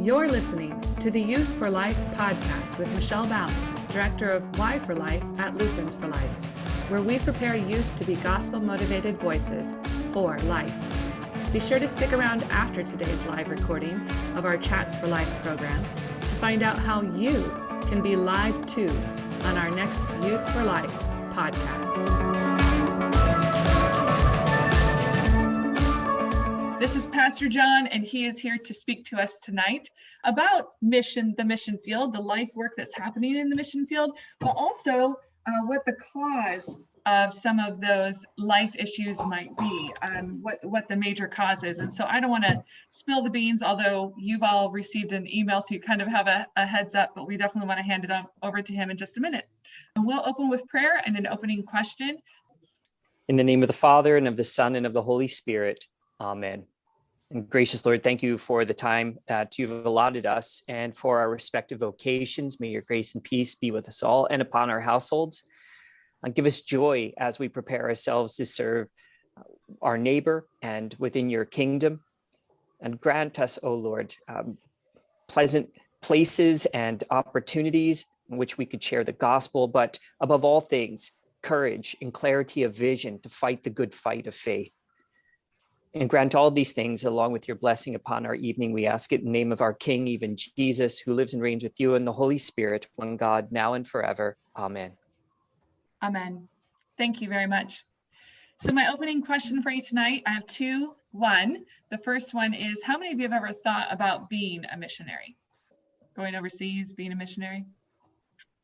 You're listening to the Youth for Life podcast with Michelle Baum, Director of Y for Life at Lutherans for Life, where we prepare youth to be gospel-motivated voices for life. Be sure to stick around after today's live recording of our Chats for Life program to find out how you can be live too on our next Youth for Life podcast. This is Pastor John, and he is here to speak to us tonight about the mission field, the life work that's happening in the mission field, but also what the cause of some of those life issues might be, what the major cause is. And so I don't want to spill the beans, although you've all received an email, so you kind of have a heads up, but we definitely want to hand it over to him in just a minute. And we'll open with prayer and an opening question. In the name of the Father, and of the Son, and of the Holy Spirit. Amen. And gracious Lord, thank you for the time that you've allotted us and for our respective vocations. May your grace and peace be with us all and upon our households. And give us joy as we prepare ourselves to serve our neighbor and within your kingdom. And grant us, O Lord, pleasant places and opportunities in which we could share the gospel, but above all things, courage and clarity of vision to fight the good fight of faith. And grant all these things along with your blessing upon our evening. We ask it in the name of our King, even Jesus, who lives and reigns with you in the Holy Spirit, one God, now and forever. Amen. Amen. Thank you very much. So my opening question for you tonight, I have two. One, the first one is, how many of you have ever thought about being a missionary? Going overseas, being a missionary?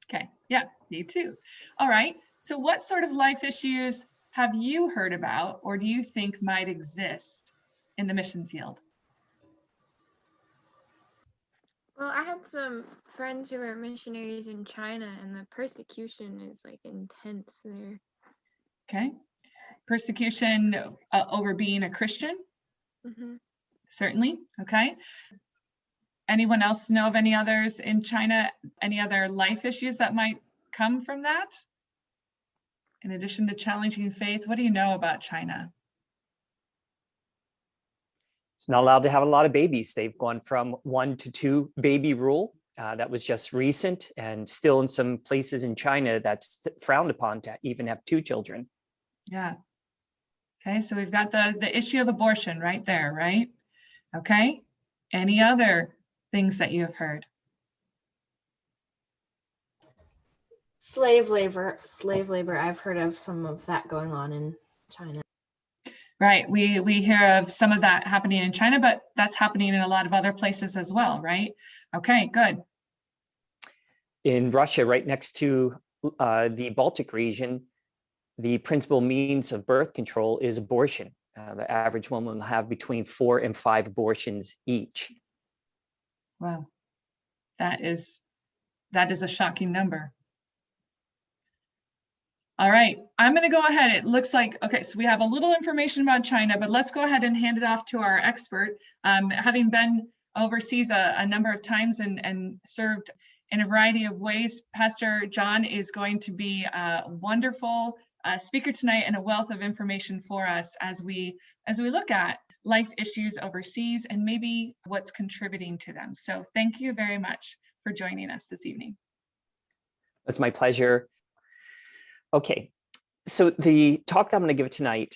Okay, yeah, me too. All right, so what sort of life issues have you heard about or do you think might exist in the mission field? Well, I had some friends who were missionaries in China, and the persecution is like intense there. Okay. Persecution over being a Christian? Mm-hmm. Certainly. Okay. Anyone else know of any others in China? Any other life issues that might come from that? In addition to challenging faith, what do you know about China? It's not allowed to have a lot of babies. They've gone from 1 to 2 baby rule. That was just recent, and still in some places in China that's frowned upon to even have 2 children. Yeah. Okay, so we've got the issue of abortion right there, right? Okay. Any other things that you have heard? Slave labor. I've heard of some of that going on in China. Right. We hear of some of that happening in China, but that's happening in a lot of other places as well, right? Okay, good. In Russia, right next to the Baltic region, the principal means of birth control is abortion. The average woman will have between 4 and 5 abortions each. Wow. That is a shocking number. All right, I'm going to go ahead. It looks like, okay, so we have a little information about China, but let's go ahead and hand it off to our expert. Having been overseas a number of times and served in a variety of ways, Pastor John is going to be a wonderful speaker tonight and a wealth of information for us as we look at life issues overseas and maybe what's contributing to them. So thank you very much for joining us this evening. It's my pleasure. Okay, so the talk that I'm going to give tonight,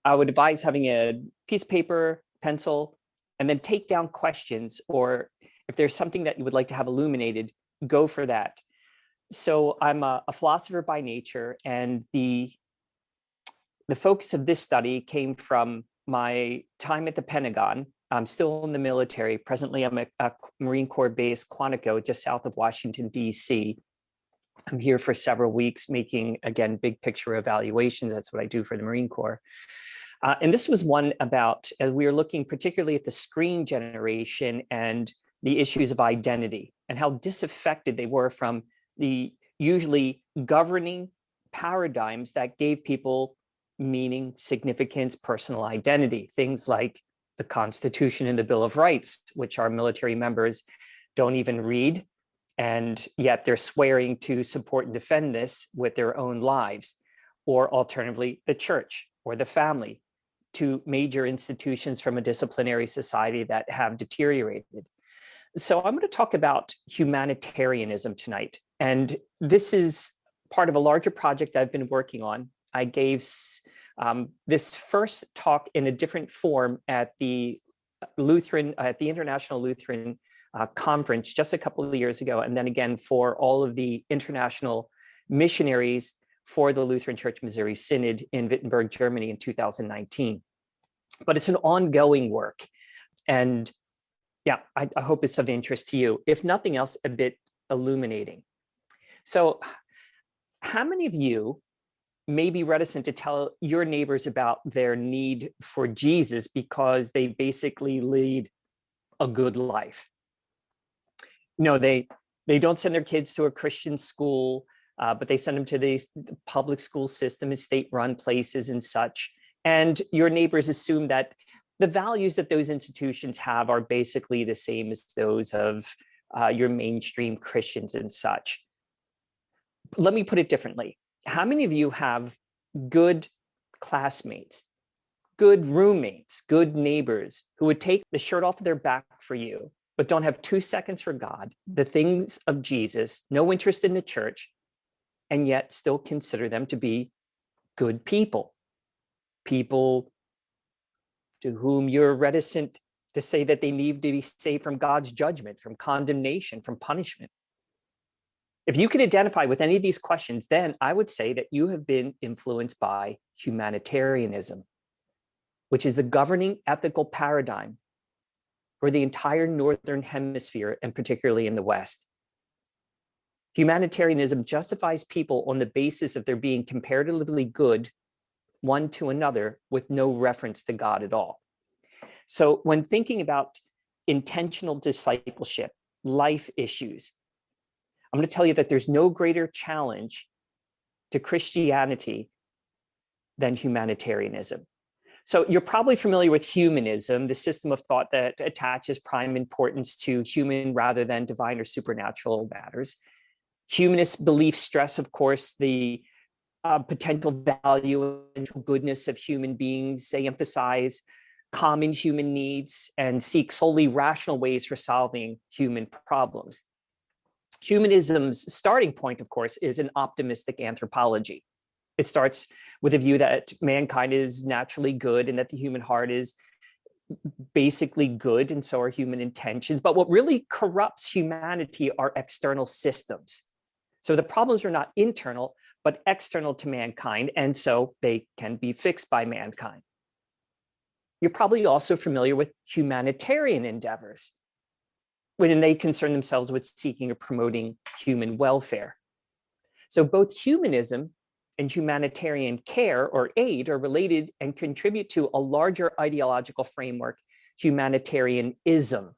I would advise having a piece of paper, pencil, and then take down questions, or if there's something that you would like to have illuminated, go for that. So I'm a philosopher by nature, and the focus of this study came from my time at the Pentagon. I'm still in the military. Presently, I'm at Marine Corps base, Quantico, just south of Washington, D.C. I'm here for several weeks making, again, big picture evaluations. That's what I do for the Marine Corps. And this was one about, we were looking particularly at the screen generation and the issues of identity and how disaffected they were from the usually governing paradigms that gave people meaning, significance, personal identity. Things like the Constitution and the Bill of Rights, which our military members don't even read. And yet they're swearing to support and defend this with their own lives, or alternatively, the church or the family, 2 major institutions from a disciplinary society that have deteriorated. So I'm going to talk about humanitarianism tonight. And this is part of a larger project I've been working on. I gave this first talk in a different form at the International Lutheran Conference just a couple of years ago, and then again for all of the international missionaries for the Lutheran Church Missouri Synod in Wittenberg, Germany in 2019. But it's an ongoing work. And yeah, I hope it's of interest to you. If nothing else, a bit illuminating. So how many of you may be reticent to tell your neighbors about their need for Jesus because they basically lead a good life? No, they don't send their kids to a Christian school, but they send them to the public school system and state-run places and such. And your neighbors assume that the values that those institutions have are basically the same as those of your mainstream Christians and such. Let me put it differently. How many of you have good classmates, good roommates, good neighbors who would take the shirt off their back for you, but don't have 2 seconds for God, the things of Jesus, no interest in the church, and yet still consider them to be good people? People to whom you're reticent to say that they need to be saved from God's judgment, from condemnation, from punishment. If you can identify with any of these questions, then I would say that you have been influenced by humanitarianism, which is the governing ethical paradigm for the entire Northern Hemisphere, and particularly in the West. Humanitarianism justifies people on the basis of their being comparatively good one to another with no reference to God at all. So when thinking about intentional discipleship, life issues, I'm going to tell you that there's no greater challenge to Christianity than humanitarianism. So you're probably familiar with humanism, the system of thought that attaches prime importance to human rather than divine or supernatural matters. Humanist beliefs stress, of course, the potential value and goodness of human beings. They emphasize common human needs and seek solely rational ways for solving human problems. Humanism's starting point, of course, is an optimistic anthropology. It starts with a view that mankind is naturally good and that the human heart is basically good, and so are human intentions. But what really corrupts humanity are external systems. So the problems are not internal, but external to mankind, and so they can be fixed by mankind. You're probably also familiar with humanitarian endeavors, when they concern themselves with seeking or promoting human welfare. So both humanism and humanitarian care or aid are related and contribute to a larger ideological framework, humanitarianism.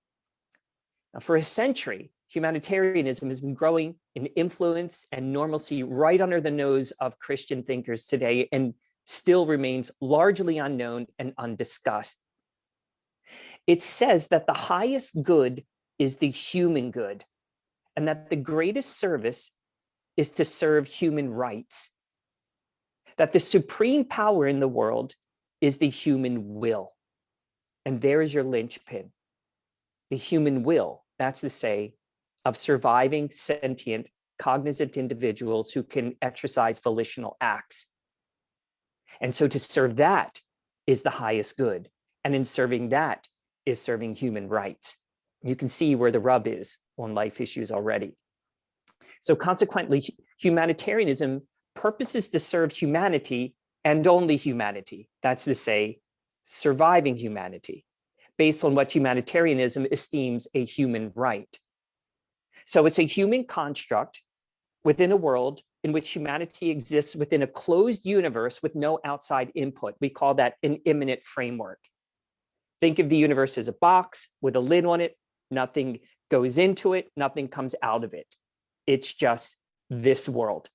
Now, for a century, humanitarianism has been growing in influence and normalcy right under the nose of Christian thinkers today, and still remains largely unknown and undiscussed. It says that the highest good is the human good, and that the greatest service is to serve human rights, that the supreme power in the world is the human will. And there is your linchpin. The human will, that's to say, of surviving sentient, cognizant individuals who can exercise volitional acts. And so to serve that is the highest good. And in serving that is serving human rights. You can see where the rub is on life issues already. So consequently, humanitarianism purposes to serve humanity and only humanity. That's to say, surviving humanity, based on what humanitarianism esteems a human right. So it's a human construct within a world in which humanity exists within a closed universe with no outside input. We call that an immanent framework. Think of the universe as a box with a lid on it. Nothing goes into it, nothing comes out of it. It's just this world.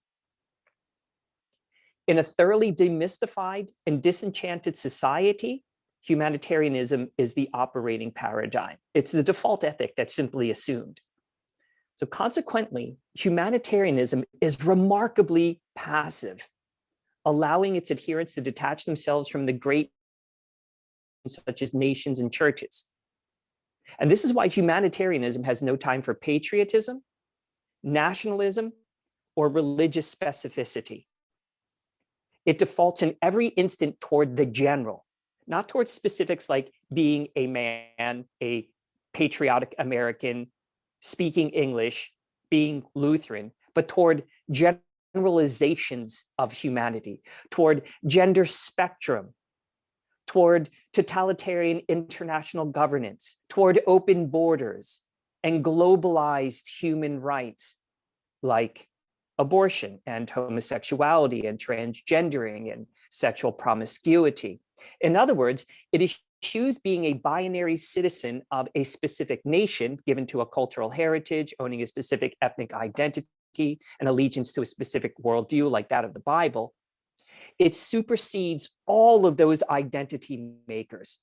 In a thoroughly demystified and disenchanted society, humanitarianism is the operating paradigm. It's the default ethic that's simply assumed. So consequently, humanitarianism is remarkably passive, allowing its adherents to detach themselves from the great such as nations and churches. And this is why humanitarianism has no time for patriotism, nationalism, or religious specificity. It defaults in every instant toward the general, not towards specifics like being a man, a patriotic American, speaking English, being Lutheran, but toward generalizations of humanity, toward gender spectrum, toward totalitarian international governance, toward open borders and globalized human rights like abortion and homosexuality and transgendering and sexual promiscuity. In other words, it eschews being a binary citizen of a specific nation given to a cultural heritage, owning a specific ethnic identity, and allegiance to a specific worldview like that of the Bible. It supersedes all of those identity makers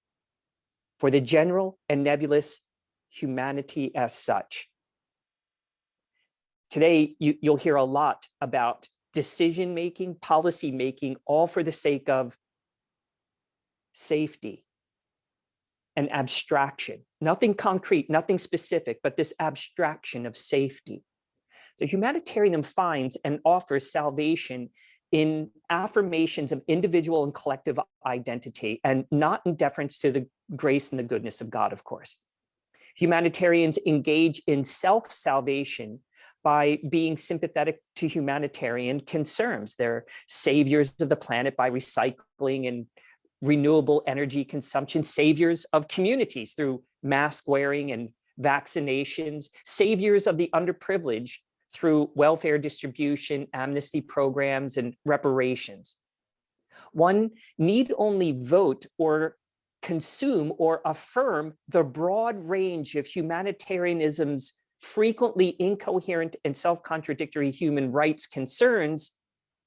for the general and nebulous humanity as such. Today, you'll hear a lot about decision-making, policy-making, all for the sake of safety and abstraction. Nothing concrete, nothing specific, but this abstraction of safety. So humanitarianism finds and offers salvation in affirmations of individual and collective identity, and not in deference to the grace and the goodness of God, of course. Humanitarians engage in self-salvation by being sympathetic to humanitarian concerns. They're saviors of the planet by recycling and renewable energy consumption, saviors of communities through mask wearing and vaccinations, saviors of the underprivileged through welfare distribution, amnesty programs, and reparations. One need only vote or consume or affirm the broad range of humanitarianism's frequently incoherent and self-contradictory human rights concerns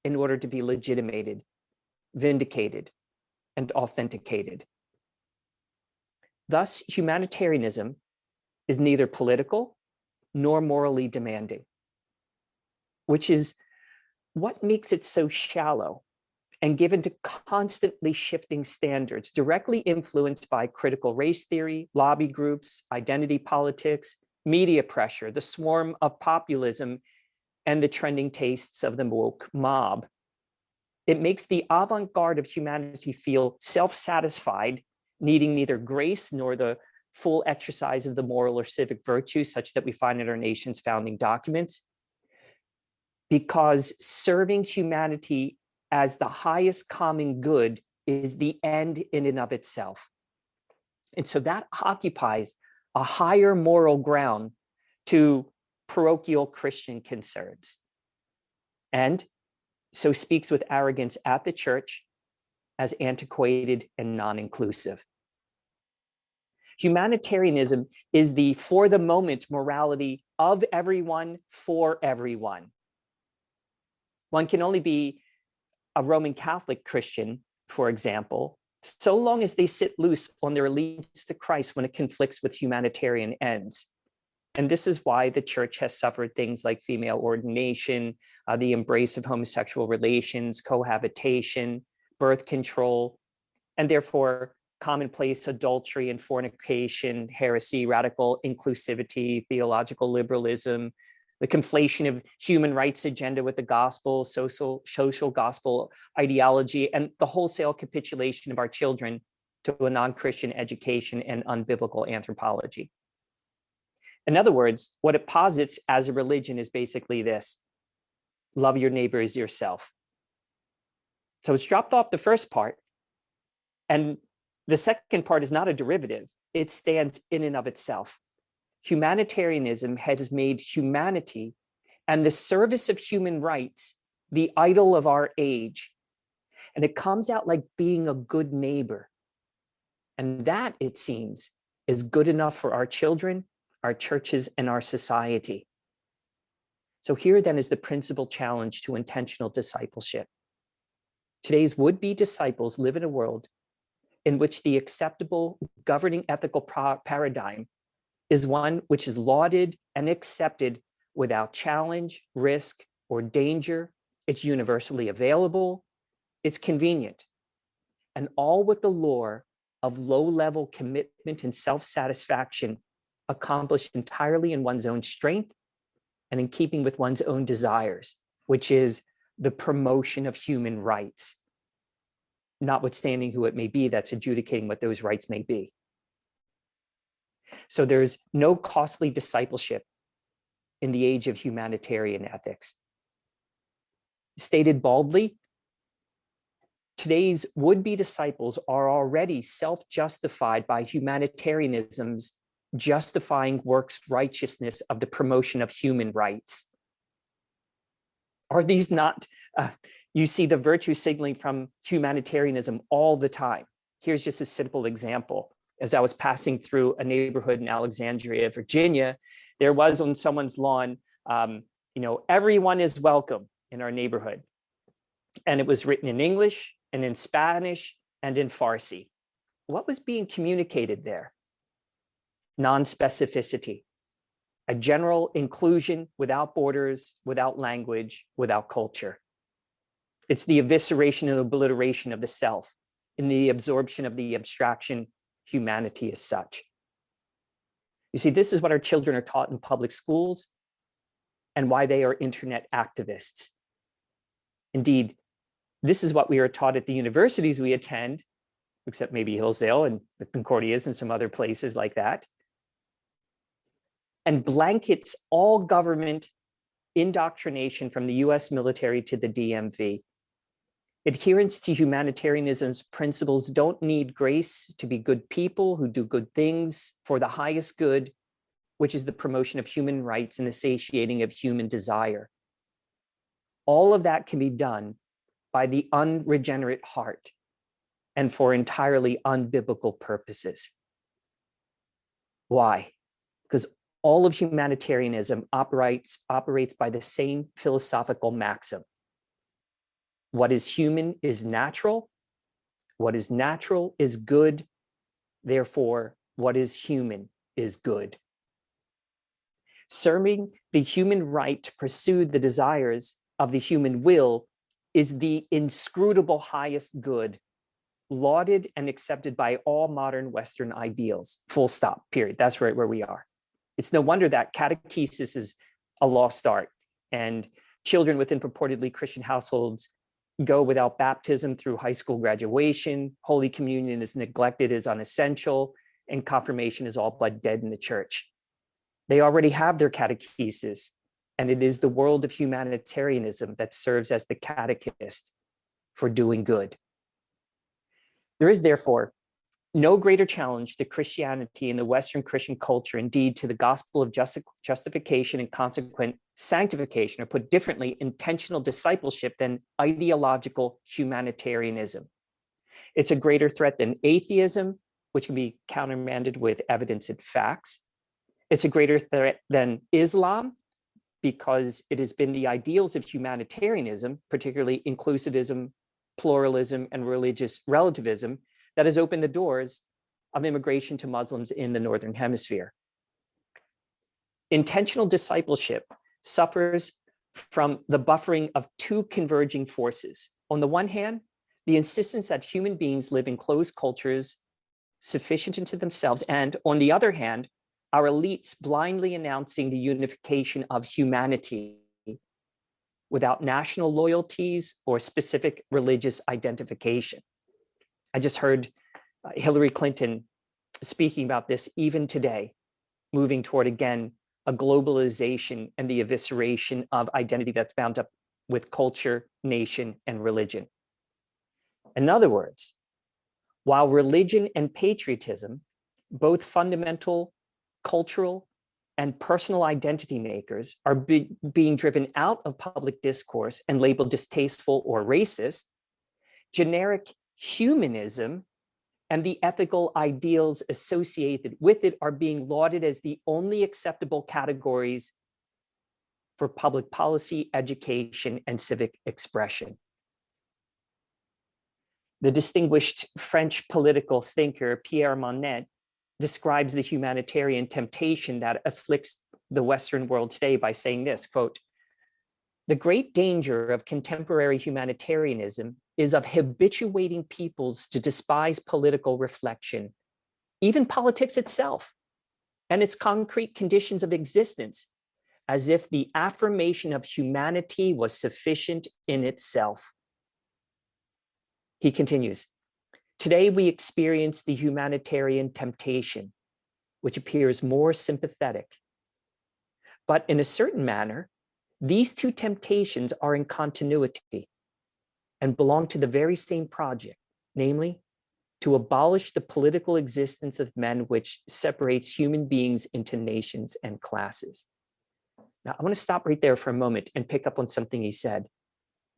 in order to be legitimated, vindicated, and authenticated. Thus, humanitarianism is neither political nor morally demanding, which is what makes it so shallow and given to constantly shifting standards, directly influenced by critical race theory, lobby groups, identity politics, media pressure, the swarm of populism, and the trending tastes of the woke mob. It makes the avant-garde of humanity feel self-satisfied, needing neither grace nor the full exercise of the moral or civic virtues such that we find in our nation's founding documents, because serving humanity as the highest common good is the end in and of itself. And so that occupies a higher moral ground to parochial Christian concerns, and so speaks with arrogance at the church as antiquated and non-inclusive. Humanitarianism is the for the moment morality of everyone for everyone. One can only be a Roman Catholic Christian, for example, so long as they sit loose on their allegiance to Christ when it conflicts with humanitarian ends. And this is why the church has suffered things like female ordination, the embrace of homosexual relations, cohabitation, birth control, and therefore commonplace adultery and fornication, heresy, radical inclusivity, theological liberalism, the conflation of human rights agenda with the gospel, social gospel ideology, and the wholesale capitulation of our children to a non-Christian education and unbiblical anthropology. In other words, what it posits as a religion is basically this: love your neighbor as yourself. So it's dropped off the first part, and the second part is not a derivative. It stands in and of itself. Humanitarianism has made humanity and the service of human rights the idol of our age. And it comes out like being a good neighbor. And that, it seems, is good enough for our children, our churches, and our society. So here then is the principal challenge to intentional discipleship. Today's would-be disciples live in a world in which the acceptable governing ethical paradigm is one which is lauded and accepted without challenge, risk, or danger. It's universally available, it's convenient, and all with the lure of low-level commitment and self-satisfaction accomplished entirely in one's own strength and in keeping with one's own desires, which is the promotion of human rights, notwithstanding who it may be that's adjudicating what those rights may be. So there's no costly discipleship in the age of humanitarian ethics. Stated baldly, today's would-be disciples are already self-justified by humanitarianism's justifying works righteousness of the promotion of human rights. Are these not, you see the virtue signaling from humanitarianism all the time. Here's just a simple example. As I was passing through a neighborhood in Alexandria, Virginia, there was on someone's lawn, everyone is welcome in our neighborhood. And it was written in English and in Spanish and in Farsi. What was being communicated there? Non-specificity, a general inclusion without borders, without language, without culture. It's the evisceration and obliteration of the self in the absorption of the abstraction humanity as such. You see, this is what our children are taught in public schools and why they are internet activists. Indeed, this is what we are taught at the universities we attend, except maybe Hillsdale and the Concordias and some other places like that, and blankets all government indoctrination from the US military to the DMV. Adherents to humanitarianism's principles don't need grace to be good people who do good things for the highest good, which is the promotion of human rights and the satiating of human desire. All of that can be done by the unregenerate heart and for entirely unbiblical purposes. Why? Because all of humanitarianism operates by the same philosophical maxim. What is human is natural. What is natural is good. Therefore, what is human is good. Serving the human right to pursue the desires of the human will is the inscrutable highest good, lauded and accepted by all modern Western ideals. Full stop, period. That's right where we are. It's no wonder that catechesis is a lost art, and children within purportedly Christian households go without baptism through high school graduation, Holy Communion is neglected as unessential, and confirmation is all but dead in the church. They already have their catechesis, and it is the world of humanitarianism that serves as the catechist for doing good. There is therefore no greater challenge to Christianity and the Western Christian culture, indeed to the gospel of justification and consequent sanctification, or put differently, intentional discipleship, than ideological humanitarianism. It's a greater threat than atheism, which can be countermanded with evidence and facts. It's a greater threat than Islam, because it has been the ideals of humanitarianism, particularly inclusivism, pluralism, and religious relativism, that has opened the doors of immigration to Muslims in the Northern Hemisphere. Intentional discipleship suffers from the buffering of two converging forces. On the one hand, the insistence that human beings live in closed cultures sufficient unto themselves, and on the other hand, our elites blindly announcing the unification of humanity without national loyalties or specific religious identification. I just heard Hillary Clinton speaking about this even today, moving toward, again, a globalization and the evisceration of identity that's bound up with culture, nation, and religion. In other words, while religion and patriotism, both fundamental, cultural, and personal identity makers, are being driven out of public discourse and labeled distasteful or racist, generic humanism and the ethical ideals associated with it are being lauded as the only acceptable categories for public policy, education, and civic expression. The distinguished French political thinker Pierre Monnet describes the humanitarian temptation that afflicts the Western world today by saying this, quote, "The great danger of contemporary humanitarianism is of habituating peoples to despise political reflection, even politics itself, and its concrete conditions of existence, as if the affirmation of humanity was sufficient in itself. He continues, today we experience the humanitarian temptation, which appears more sympathetic. But in a certain manner, these two temptations are in continuity and belong to the very same project, namely, to abolish the political existence of men which separates human beings into nations and classes. Now, I want to stop right there for a moment and pick up on something he said.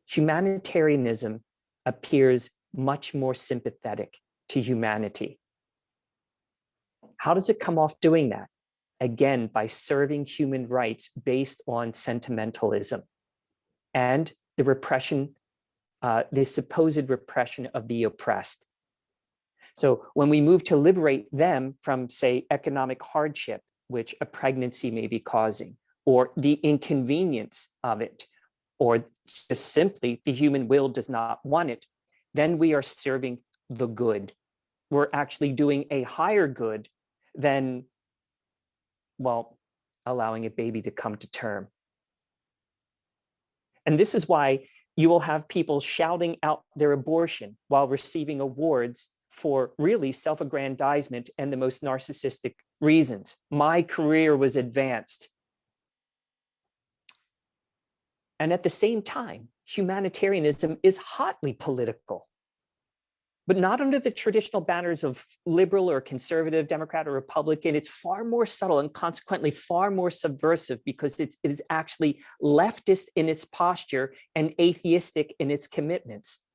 Humanitarianism appears much more sympathetic to humanity. How does it come off doing that? Again, by serving human rights based on sentimentalism and the repression, the supposed repression of the oppressed. So when we move to liberate them from, say, economic hardship, which a pregnancy may be causing, or the inconvenience of it, or just simply the human will does not want it, then we are serving the good. We're actually doing a higher good than, well, allowing a baby to come to term. And this is why you will have people shouting out their abortion while receiving awards for really self-aggrandizement and the most narcissistic reasons. My career was advanced. And at the same time, humanitarianism is hotly political, but not under the traditional banners of liberal or conservative, Democrat or Republican. It's far more subtle and consequently far more subversive because it is actually leftist in its posture and atheistic in its commitments.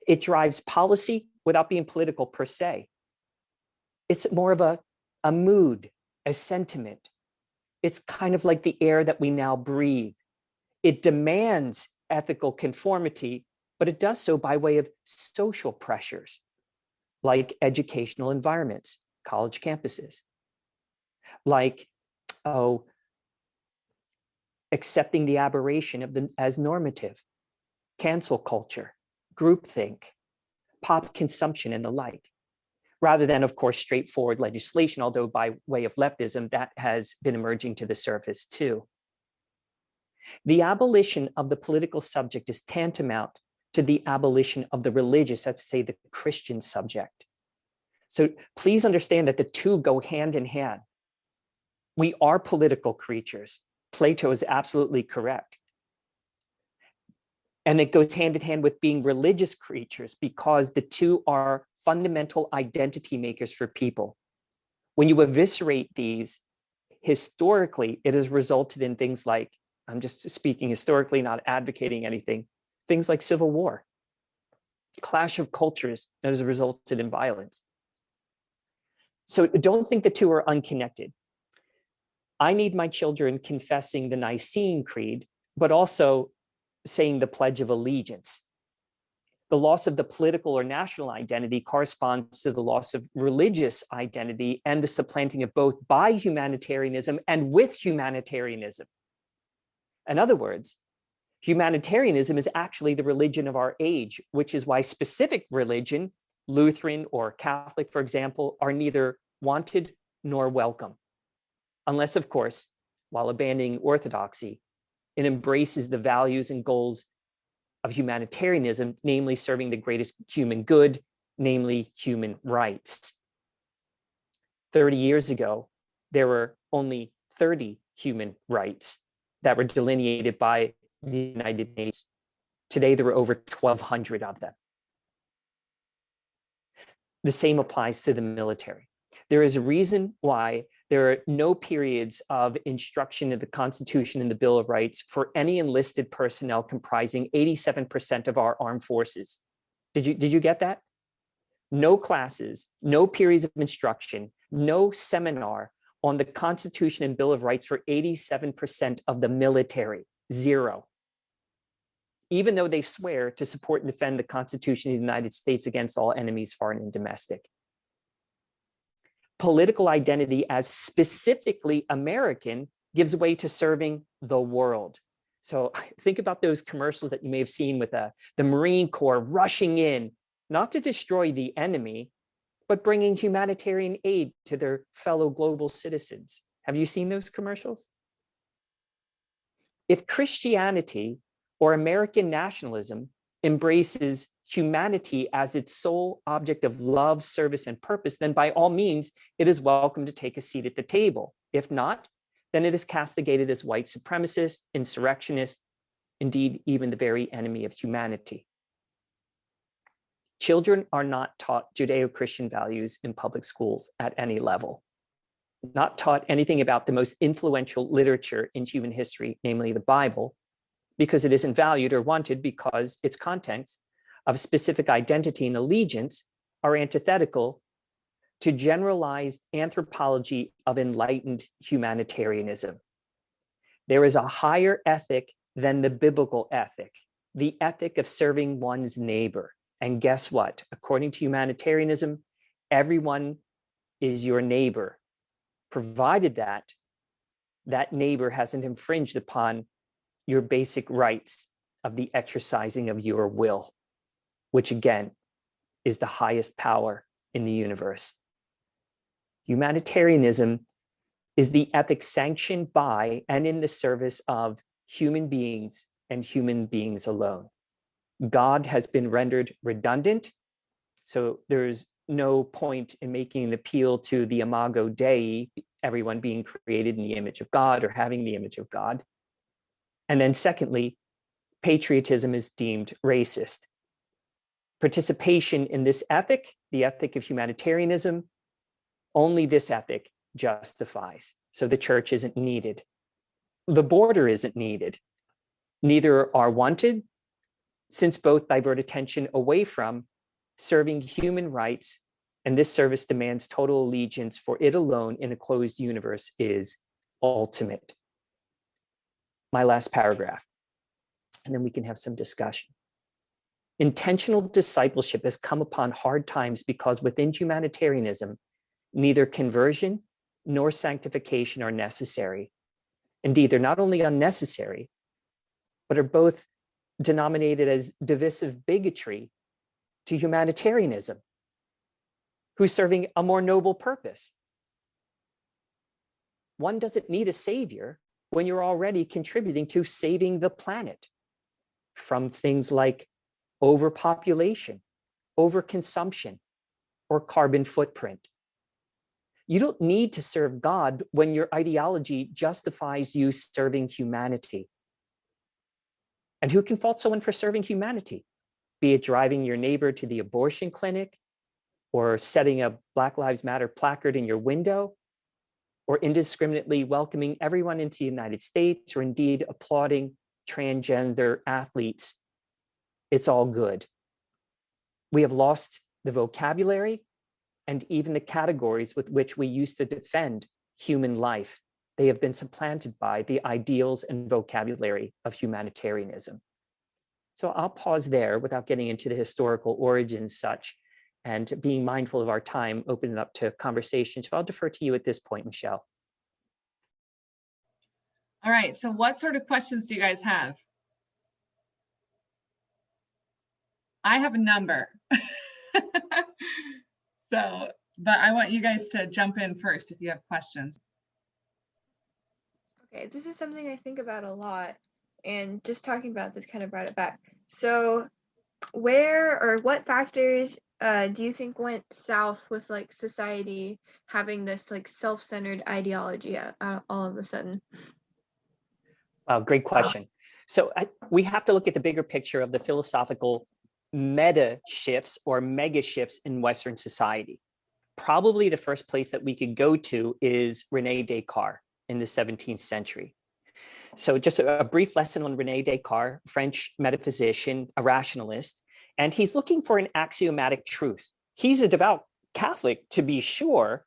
It drives policy without being political per se. It's more of a mood, a sentiment. It's kind of like the air that we now breathe. It demands ethical conformity, but it does so by way of social pressures, like educational environments, college campuses, like, accepting the aberration of as normative, cancel culture, groupthink, pop consumption, and the like, rather than, of course, straightforward legislation, although by way of leftism, that has been emerging to the surface too. The abolition of the political subject is tantamount to the abolition of the religious, let's say the Christian subject. So please understand that the two go hand in hand. We are political creatures. Plato is absolutely correct. And it goes hand in hand with being religious creatures because the two are fundamental identity makers for people. When you eviscerate these, historically, it has resulted in things like, I'm just speaking historically, not advocating anything, things like civil war, clash of cultures that has resulted in violence. So don't think the two are unconnected. I need my children confessing the Nicene Creed, but also saying the Pledge of Allegiance. The loss of the political or national identity corresponds to the loss of religious identity and the supplanting of both by humanitarianism and with humanitarianism. In other words, humanitarianism is actually the religion of our age, which is why specific religion, Lutheran or Catholic, for example, are neither wanted nor welcome. Unless, of course, while abandoning orthodoxy, it embraces the values and goals of humanitarianism, namely serving the greatest human good, namely human rights. 30 years ago, there were only 30 human rights that were delineated by the United Nations. Today, there are over 1,200 of them. The same applies to the military. There is a reason why there are no periods of instruction in the Constitution and the Bill of Rights for any enlisted personnel comprising 87% of our armed forces. Did you get that? No classes, no periods of instruction, no seminar on the Constitution and Bill of Rights for 87% of the military, zero. Even though they swear to support and defend the Constitution of the United States against all enemies, foreign and domestic. Political identity as specifically American gives way to serving the world. So think about those commercials that you may have seen with the Marine Corps rushing in, not to destroy the enemy, but bringing humanitarian aid to their fellow global citizens. Have you seen those commercials? If Christianity or American nationalism embraces humanity as its sole object of love, service, and purpose, then by all means, it is welcome to take a seat at the table. If not, then it is castigated as white supremacist, insurrectionist, indeed, even the very enemy of humanity. Children are not taught Judeo-Christian values in public schools at any level, not taught anything about the most influential literature in human history, namely the Bible, because it isn't valued or wanted because its contents of specific identity and allegiance are antithetical to generalized anthropology of enlightened humanitarianism. There is a higher ethic than the biblical ethic, the ethic of serving one's neighbor. And guess what? According to humanitarianism, everyone is your neighbor, provided that that neighbor hasn't infringed upon your basic rights of the exercising of your will, which again is the highest power in the universe. Humanitarianism is the ethic sanctioned by and in the service of human beings and human beings alone. God has been rendered redundant, so there's no point in making an appeal to the imago Dei, everyone being created in the image of God or having the image of God. And then secondly, patriotism is deemed racist. Participation in this ethic, the ethic of humanitarianism, only this ethic justifies. So the church isn't needed. The border isn't needed. Neither are wanted, since both divert attention away from serving human rights, and this service demands total allegiance for it alone in a closed universe is ultimate. My last paragraph, and then we can have some discussion. Intentional discipleship has come upon hard times because within humanitarianism, neither conversion nor sanctification are necessary. Indeed, they're not only unnecessary, but are both denominated as divisive bigotry to humanitarianism, who's serving a more noble purpose. One doesn't need a savior when you're already contributing to saving the planet from things like overpopulation, overconsumption, or carbon footprint. You don't need to serve God when your ideology justifies you serving humanity. And who can fault someone for serving humanity? Be it driving your neighbor to the abortion clinic, or setting a Black Lives Matter placard in your window, or indiscriminately welcoming everyone into the United States, or indeed applauding transgender athletes. It's all good. We have lost the vocabulary and even the categories with which we used to defend human life. They have been supplanted by the ideals and vocabulary of humanitarianism. So I'll pause there without getting into the historical origins such, and being mindful of our time, open it up to conversation. So I'll defer to you at this point, Michelle. All right, so what sort of questions do you guys have? I have a number. So, but I want you guys to jump in first if you have questions. Okay, this is something I think about a lot, and just talking about this kind of brought it back. So, where or what factors do you think went south with like society having this like self-centered ideology all of a sudden? Wow, great question. So we have to look at the bigger picture of the philosophical meta shifts or mega shifts in Western society. Probably the first place that we could go to is René Descartes in the 17th century. So just a brief lesson on René Descartes, French metaphysician, a rationalist, and he's looking for an axiomatic truth. He's a devout Catholic, to be sure,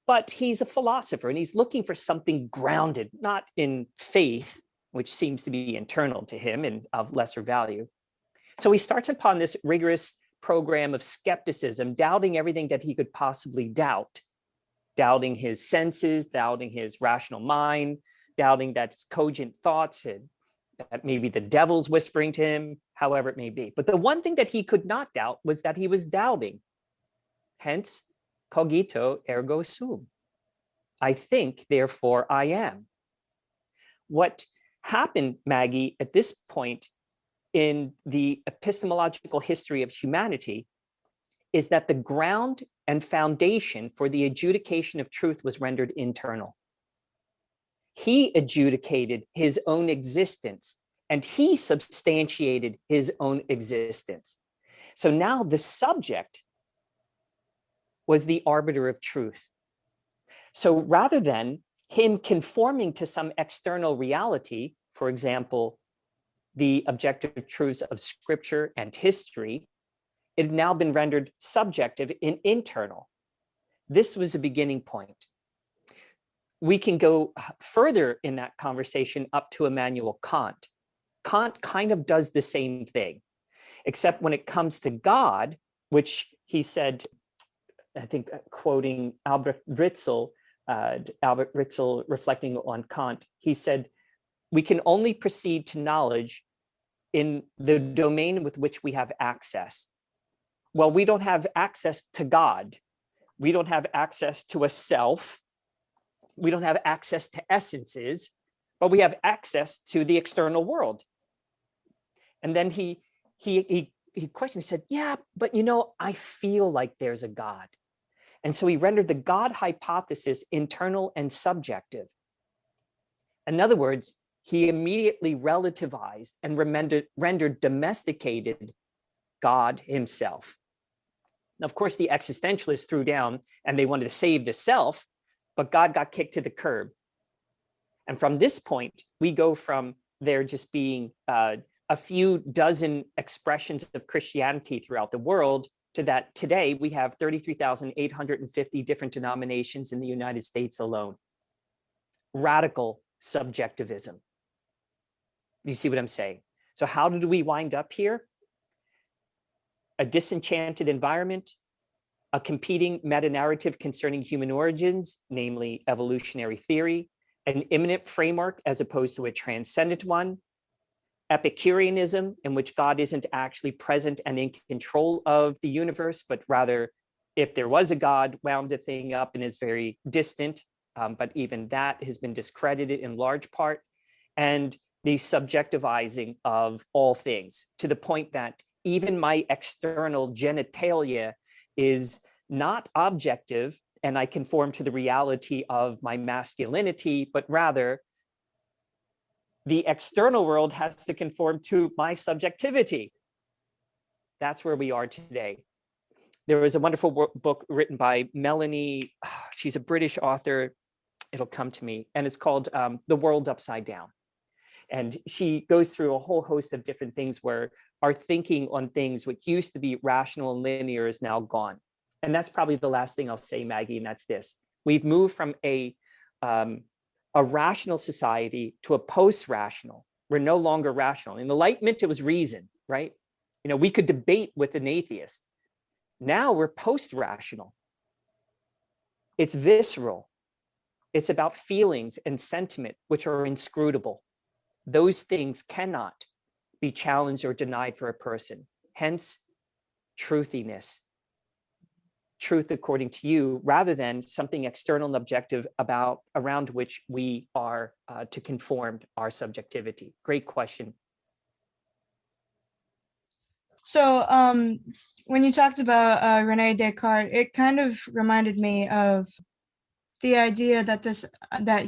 but he's a philosopher and he's looking for something grounded, not in faith, which seems to be internal to him and of lesser value. So he starts upon this rigorous program of skepticism, doubting everything that he could possibly doubt, doubting his senses, doubting his rational mind, doubting that his cogent thoughts, and that maybe the devil's whispering to him, however it may be. But the one thing that he could not doubt was that he was doubting. Hence, cogito ergo sum. I think, therefore I am. What happened, Maggie, at this point in the epistemological history of humanity is that the ground and foundation for the adjudication of truth was rendered internal. He adjudicated his own existence and he substantiated his own existence. So now the subject was the arbiter of truth. So rather than him conforming to some external reality, for example, the objective truths of scripture and history, it had now been rendered subjective and internal. This was a beginning point. We can go further in that conversation up to Immanuel Kant. Kant kind of does the same thing, except when it comes to God, which he said, I think quoting Albert Ritzel reflecting on Kant, he said, we can only proceed to knowledge in the domain with which we have access. Well, we don't have access to God. We don't have access to a self. We don't have access to essences, but we have access to the external world. And then he questioned, he said, yeah, but I feel like there's a God. And so he rendered the God hypothesis internal and subjective. In other words, he immediately relativized and rendered domesticated God himself. Now, of course, the existentialists threw down and they wanted to save the self, but God got kicked to the curb. And from this point, we go from there just being a few dozen expressions of Christianity throughout the world to that today we have 33,850 different denominations in the United States alone. Radical subjectivism. You see what I'm saying? So how did we wind up here? A disenchanted environment, a competing meta-narrative concerning human origins, namely evolutionary theory, an immanent framework as opposed to a transcendent one, Epicureanism, in which God isn't actually present and in control of the universe, but rather, if there was a God, wound the thing up and is very distant. But even that has been discredited in large part. And the subjectivizing of all things to the point that even my external genitalia is not objective and I conform to the reality of my masculinity, but rather the external world has to conform to my subjectivity. That's where we are today. There was a wonderful book written by Melanie, she's a British author, it'll come to me, and it's called The World Upside Down. And she goes through a whole host of different things where our thinking on things which used to be rational and linear is now gone. And that's probably the last thing I'll say, Maggie, and that's this. We've moved from a rational society to a post-rational. We're no longer rational. In Enlightenment, it was reason, right? We could debate with an atheist. Now we're post-rational. It's visceral. It's about feelings and sentiment, which are inscrutable. Those things cannot be challenged or denied for a person. Hence, truthiness. Truth according to you, rather than something external and objective around which we are to conform our subjectivity. Great question. So when you talked about René Descartes, it kind of reminded me of the idea that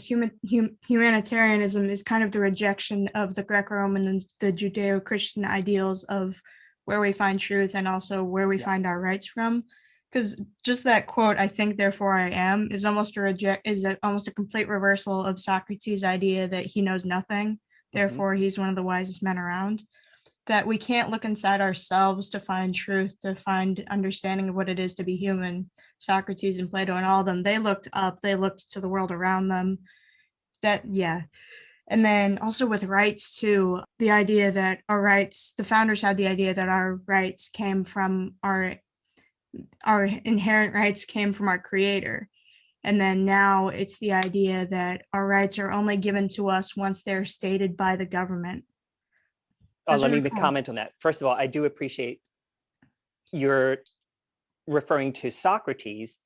humanitarianism is kind of the rejection of the Greco-Roman and the Judeo-Christian ideals of where we find truth and also where we find our rights from. Because just that quote, I think, therefore I am, is almost a complete reversal of Socrates' idea that he knows nothing, therefore he's one of the wisest men around. That we can't look inside ourselves to find truth, to find understanding of what it is to be human. Socrates and Plato and all of them, they looked up, they looked to the world around them. And then also with rights too, the idea that our rights, the founders had the idea that our rights came from our inherent rights came from our creator. And then now it's the idea that our rights are only given to us once they're stated by the government. Let me comment on that. First of all, I do appreciate you're referring to Socrates,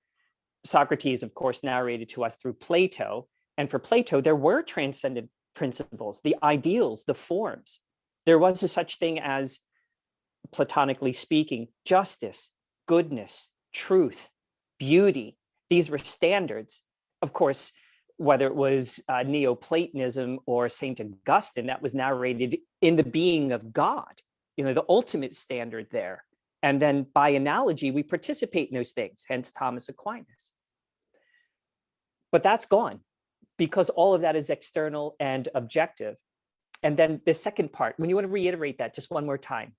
Socrates, of course, narrated to us through Plato. And for Plato, there were transcendent principles, the ideals, the forms. There was a such thing as, platonically speaking, justice, goodness, truth, beauty. These were standards. Of course, whether it was Neoplatonism or St. Augustine, that was narrated in the being of God, the ultimate standard there. And then by analogy, we participate in those things, hence Thomas Aquinas. But that's gone because all of that is external and objective. And then the second part, when you want to reiterate that just one more time.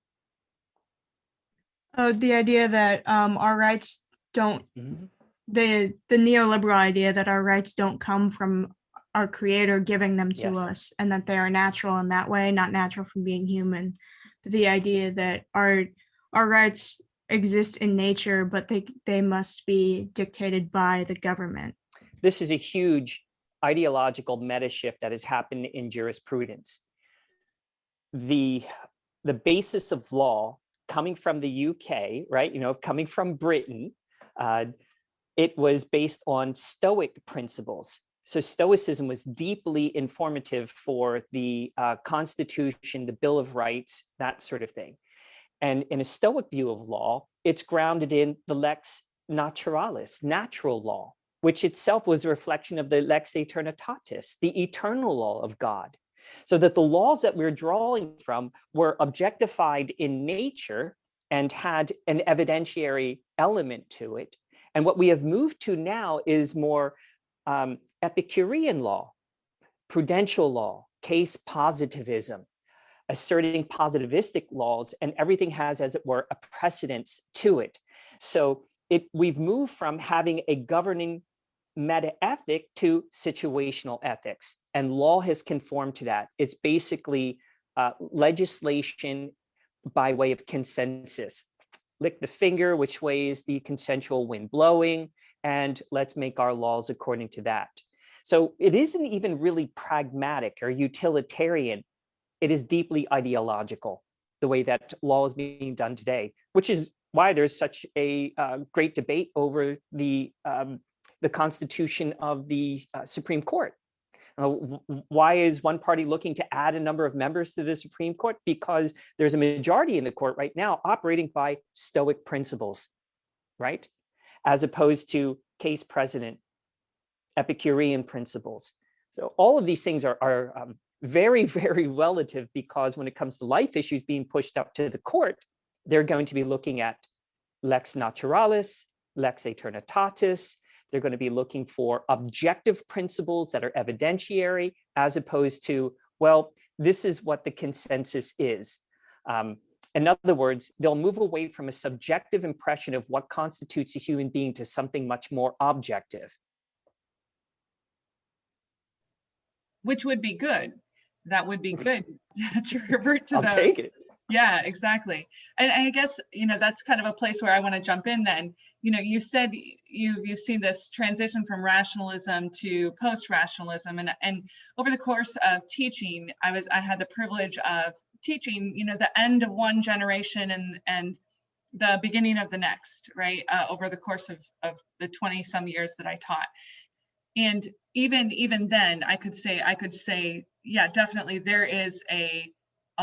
The idea that our rights don't, Mm-hmm. the neoliberal idea that our rights don't come from our creator giving them to Yes. us, and that they are natural in that way, not natural from being human. But the idea that our rights exist in nature, but they must be dictated by the government. This is a huge ideological meta shift that has happened in jurisprudence. The basis of law coming from the UK, right? Coming from Britain, it was based on Stoic principles. So Stoicism was deeply informative for the Constitution, the Bill of Rights, that sort of thing. And in a Stoic view of law, it's grounded in the lex naturalis, natural law, which itself was a reflection of the lex aeternitatis, the eternal law of God. So that the laws that we're drawing from were objectified in nature and had an evidentiary element to it. And what we have moved to now is more Epicurean law, prudential law, case positivism, asserting positivistic laws, and everything has, as it were, a precedence to it. So we've moved from having a governing meta-ethic to situational ethics, and law has conformed to that. It's basically legislation by way of consensus. Lick the finger, which way is the consensual wind blowing, and let's make our laws according to that. So it isn't even really pragmatic or utilitarian. It is deeply ideological, the way that law is being done today, which is why there's such a great debate over the constitution of the Supreme Court. Why is one party looking to add a number of members to the Supreme Court? Because there's a majority in the court right now operating by Stoic principles, right? As opposed to case precedent, Epicurean principles. So all of these things are very, very relative, because when it comes to life issues being pushed up to the court, they're going to be looking at lex naturalis, lex aeternitatis. They're going to be looking for objective principles that are evidentiary, as opposed to, well, this is what the consensus is. In other words, they'll move away from a subjective impression of what constitutes a human being to something much more objective. Which would be good. That would be good to revert to I'll those. take it. Yeah, exactly. And I guess, that's kind of a place where I want to jump in then. You said you've seen this transition from rationalism to post-rationalism. And over the course of teaching, I had the privilege of teaching, the end of one generation and the beginning of the next, right? Over the course of the 20 some years that I taught. And even then I could say, yeah, definitely there is a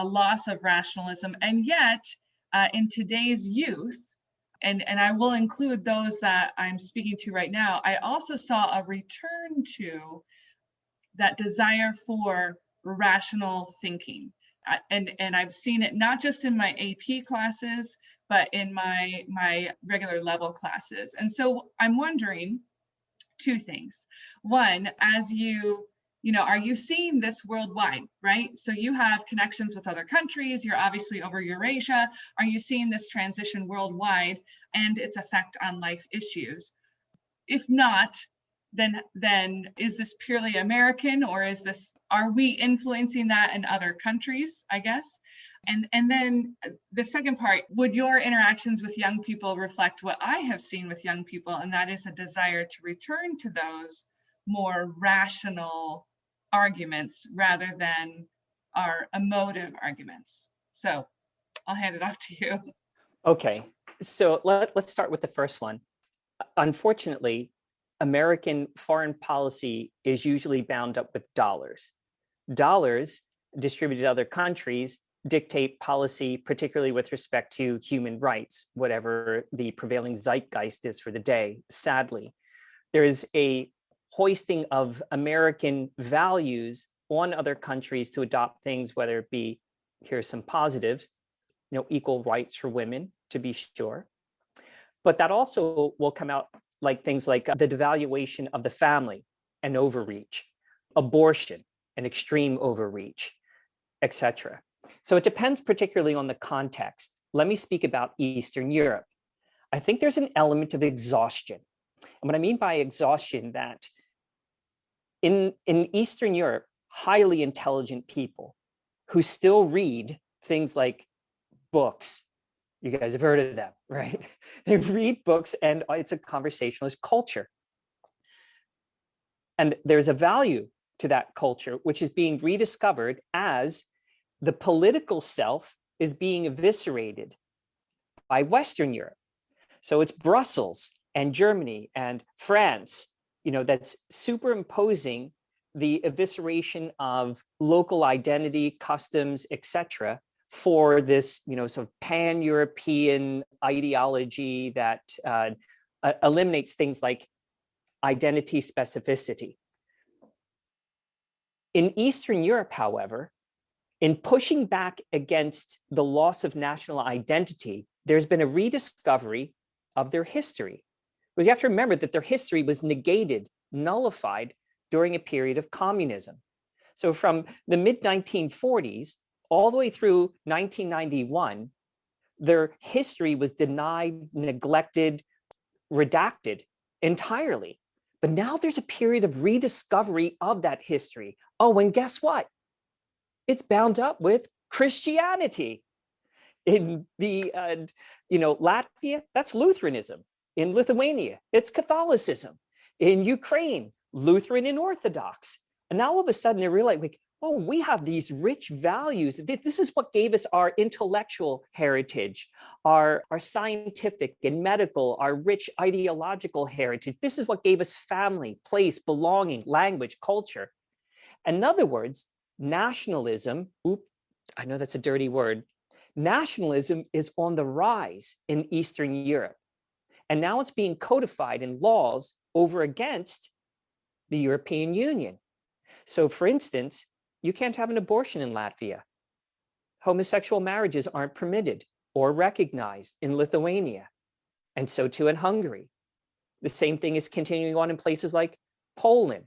loss of rationalism. And yet in today's youth, and I will include those that I'm speaking to right now, I also saw a return to that desire for rational thinking. And I've seen it not just in my AP classes, but in my regular level classes. And so I'm wondering two things. One, as are you seeing this worldwide, right? So you have connections with other countries, you're obviously over Eurasia. Are you seeing this transition worldwide and its effect on life issues? If not, then is this purely American, or are we influencing that in other countries, I guess? And then the second part, would your interactions with young people reflect what I have seen with young people, and that is a desire to return to those more rational arguments rather than our emotive arguments? So I'll hand it off to you. Okay, so let's start with the first one. Unfortunately, American foreign policy is usually bound up with dollars. Dollars distributed to other countries dictate policy, particularly with respect to human rights, whatever the prevailing zeitgeist is for the day. Sadly, there is a hoisting of American values on other countries to adopt things, whether it be, here's some positives, equal rights for women, to be sure. But that also will come out like things like the devaluation of the family and overreach, abortion and extreme overreach, etc. So it depends particularly on the context. Let me speak about Eastern Europe. I think there's an element of exhaustion. And what I mean by exhaustion, that in Eastern Europe, highly intelligent people who still read things like books. You guys have heard of them, right? They read books and it's a conversationalist culture. And there's a value to that culture, which is being rediscovered as the political self is being eviscerated by Western Europe. So it's Brussels and Germany and France, that's superimposing the evisceration of local identity, customs, etc., for this, sort of pan-European ideology that eliminates things like identity specificity. In Eastern Europe, however, in pushing back against the loss of national identity, there's been a rediscovery of their history. But you have to remember that their history was negated, nullified during a period of communism. So from the mid-1940s all the way through 1991, their history was denied, neglected, redacted entirely. But now there's a period of rediscovery of that history. Oh, and guess what? It's bound up with Christianity. In the, Latvia, that's Lutheranism. In Lithuania, it's Catholicism. In Ukraine, Lutheran and Orthodox. And now all of a sudden they realize, oh, we have these rich values. This is what gave us our intellectual heritage, our scientific and medical, our rich ideological heritage. This is what gave us family, place, belonging, language, culture. In other words, nationalism, I know that's a dirty word, nationalism is on the rise in Eastern Europe. And now it's being codified in laws over against the European Union. So for instance, you can't have an abortion in Latvia. Homosexual marriages aren't permitted or recognized in Lithuania, and so too in Hungary. The same thing is continuing on in places like Poland.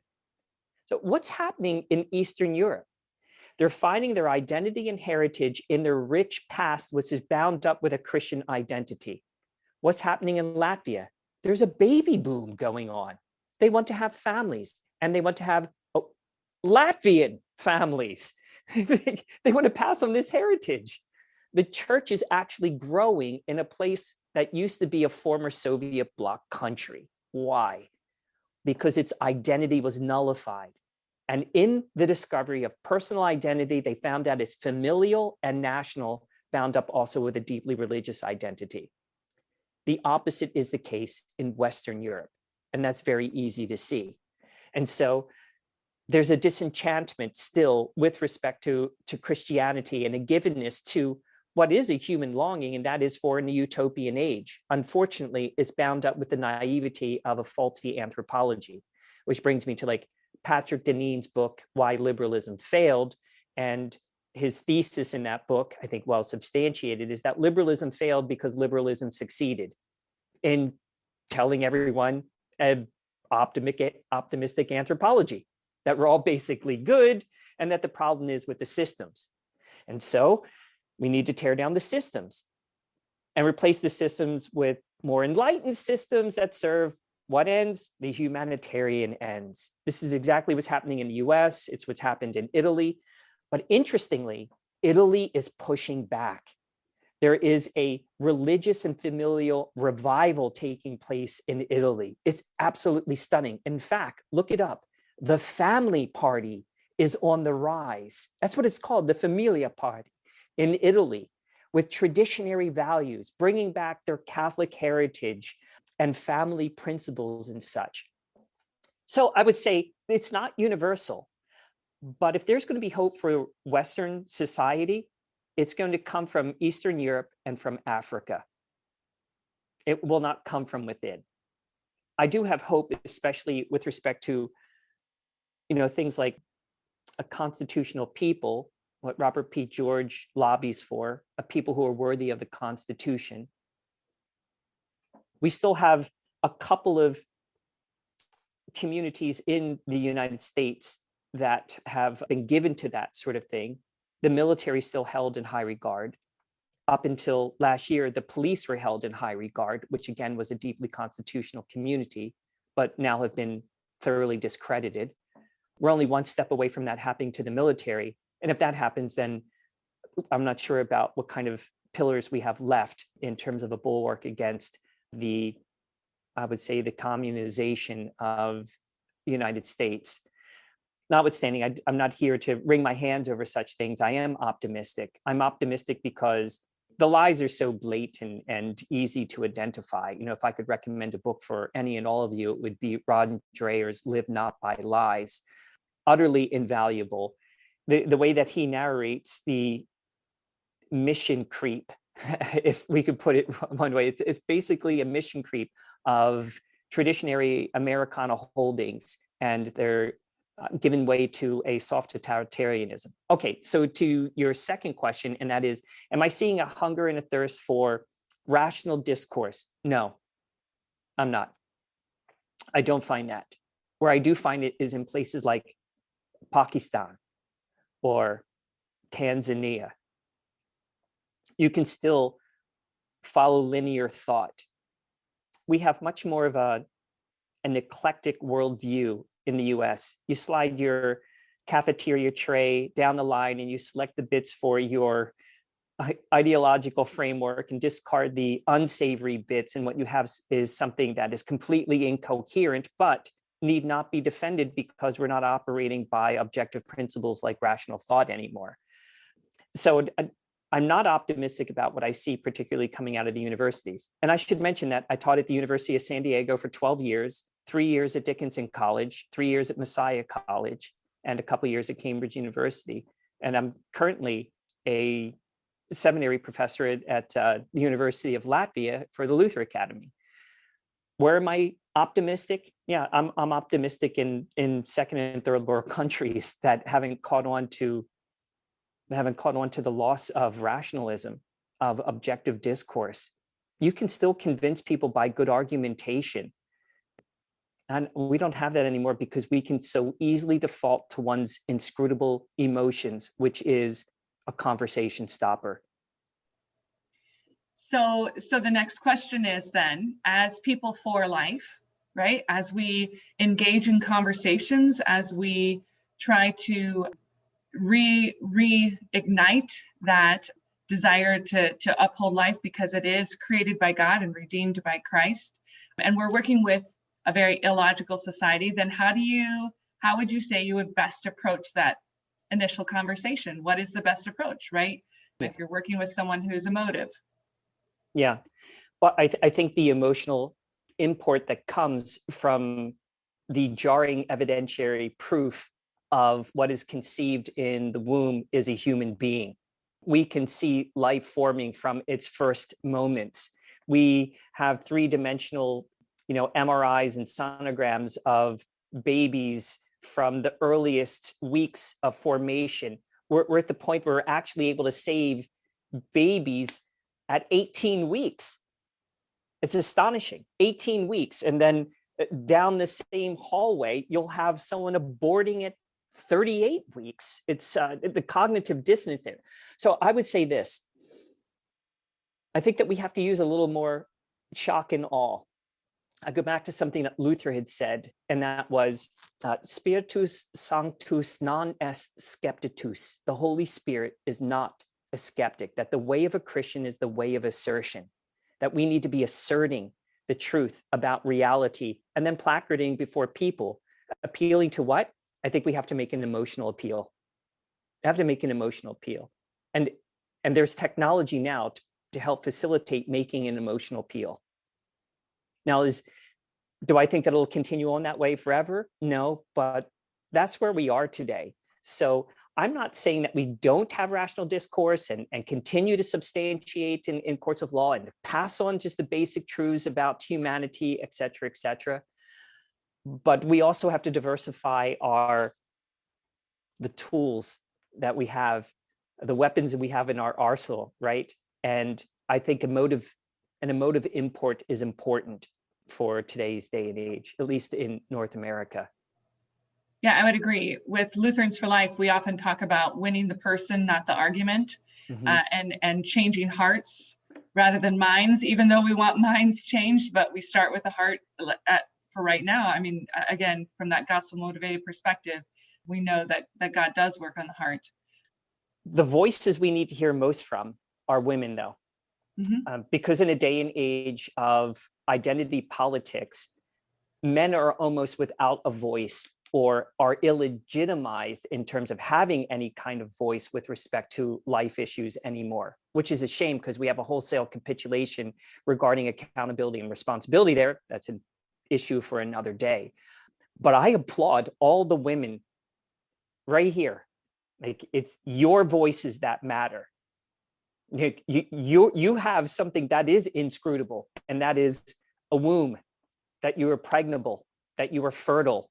So what's happening in Eastern Europe? They're finding their identity and heritage in their rich past, which is bound up with a Christian identity. What's happening in Latvia? There's a baby boom going on. They want to have families, and they want to have Latvian families. They want to pass on this heritage. The church is actually growing in a place that used to be a former Soviet bloc country. Why? Because its identity was nullified. And in the discovery of personal identity, they found out it's familial and national, bound up also with a deeply religious identity. The opposite is the case in Western Europe, and that's very easy to see. And so there's a disenchantment still with respect to Christianity and a givenness to what is a human longing, and that is for in the utopian age. Unfortunately, it's bound up with the naivety of a faulty anthropology, which brings me to Patrick Deneen's book, Why Liberalism Failed. And his thesis in that book, I think well substantiated, is that liberalism failed because liberalism succeeded in telling everyone an optimistic anthropology, that we're all basically good and that the problem is with the systems. And so we need to tear down the systems and replace the systems with more enlightened systems that serve what ends? The humanitarian ends. This is exactly what's happening in the US. It's what's happened in Italy. But interestingly, Italy is pushing back. There is a religious and familial revival taking place in Italy. It's absolutely stunning. In fact, look it up. The family party is on the rise. That's what it's called, the Familia Party in Italy, with traditionary values, bringing back their Catholic heritage and family principles and such. So I would say it's not universal, but if there's going to be hope for Western society, it's going to come from Eastern Europe and from Africa. It will not come from within. I do have hope, especially with respect to, things like a constitutional people, what Robert P. George lobbies for, a people who are worthy of the Constitution. We still have a couple of communities in the United States that have been given to that sort of thing. The military is still held in high regard. Up until last year, the police were held in high regard, which again was a deeply constitutional community, but now have been thoroughly discredited. We're only one step away from that happening to the military. And if that happens, then I'm not sure about what kind of pillars we have left in terms of a bulwark against I would say, the communization of the United States. Notwithstanding, I'm not here to wring my hands over such things. I am optimistic. I'm optimistic because the lies are so blatant and easy to identify. If I could recommend a book for any and all of you, it would be Rod Dreher's Live Not by Lies. Utterly invaluable. The way that he narrates the mission creep, if we could put it one way, it's basically a mission creep of traditionary Americana holdings, and they're given way to a soft totalitarianism. Okay, so to your second question, and that is, am I seeing a hunger and a thirst for rational discourse? No, I'm not. I don't find that. Where I do find it is in places like Pakistan or Tanzania. You can still follow linear thought. We have much more of an eclectic worldview in the US. You slide your cafeteria tray down the line and you select the bits for your ideological framework and discard the unsavory bits. And what you have is something that is completely incoherent, but need not be defended because we're not operating by objective principles like rational thought anymore. So I'm not optimistic about what I see, particularly coming out of the universities. And I should mention that I taught at the University of San Diego for 12 years, 3 years at Dickinson College, 3 years at Messiah College, and a couple of years at Cambridge University. And I'm currently a seminary professor at the University of Latvia for the Luther Academy. Where am I optimistic? Yeah, I'm optimistic in second and third world countries that haven't caught on to the loss of rationalism, of objective discourse. You can still convince people by good argumentation. And we don't have that anymore because we can so easily default to one's inscrutable emotions, which is a conversation stopper. So the next question is then, as people for life, right? As we engage in conversations, as we try to reignite that desire to uphold life because it is created by God and redeemed by Christ, and we're working with a very illogical society, then how would you say you would best approach that initial conversation? What is the best approach, right? If you're working with someone who's emotive. Yeah, well, I think the emotional import that comes from the jarring evidentiary proof of what is conceived in the womb is a human being. We can see life forming from its first moments. We have three-dimensional, MRIs and sonograms of babies from the earliest weeks of formation. We're at the point where we're actually able to save babies at 18 weeks. It's astonishing, 18 weeks. And then down the same hallway, you'll have someone aborting at 38 weeks. It's the cognitive dissonance there. So I would say this. I think that we have to use a little more shock and awe. I go back to something that Luther had said, and that was Spiritus Sanctus non est skepticus. The Holy Spirit is not a skeptic, that the way of a Christian is the way of assertion, that we need to be asserting the truth about reality and then placarding before people, appealing to what? I think we have to make an emotional appeal. We have to make an emotional appeal. And there's technology now to help facilitate making an emotional appeal. Now, Do I think that it'll continue on that way forever? No, but that's where we are today. So I'm not saying that we don't have rational discourse and continue to substantiate in courts of law and pass on just the basic truths about humanity, et cetera, et cetera. But we also have to diversify the tools that we have, the weapons that we have in our arsenal, right? And I think an emotive import is important for today's day and age, at least in North America. Yeah, I would agree. With Lutherans for Life, we often talk about winning the person, not the argument, and changing hearts rather than minds, even though we want minds changed, but we start with the heart for right now. I mean, again, from that gospel motivated perspective, we know that God does work on the heart. The voices we need to hear most from are women, though, because in a day and age of identity politics, men are almost without a voice or are illegitimized in terms of having any kind of voice with respect to life issues anymore, which is a shame because we have a wholesale capitulation regarding accountability and responsibility there. That's an issue for another day. But I applaud all the women right here. Like, it's your voices that matter. You have something that is inscrutable, and that is a womb, that you are pregnable, that you are fertile.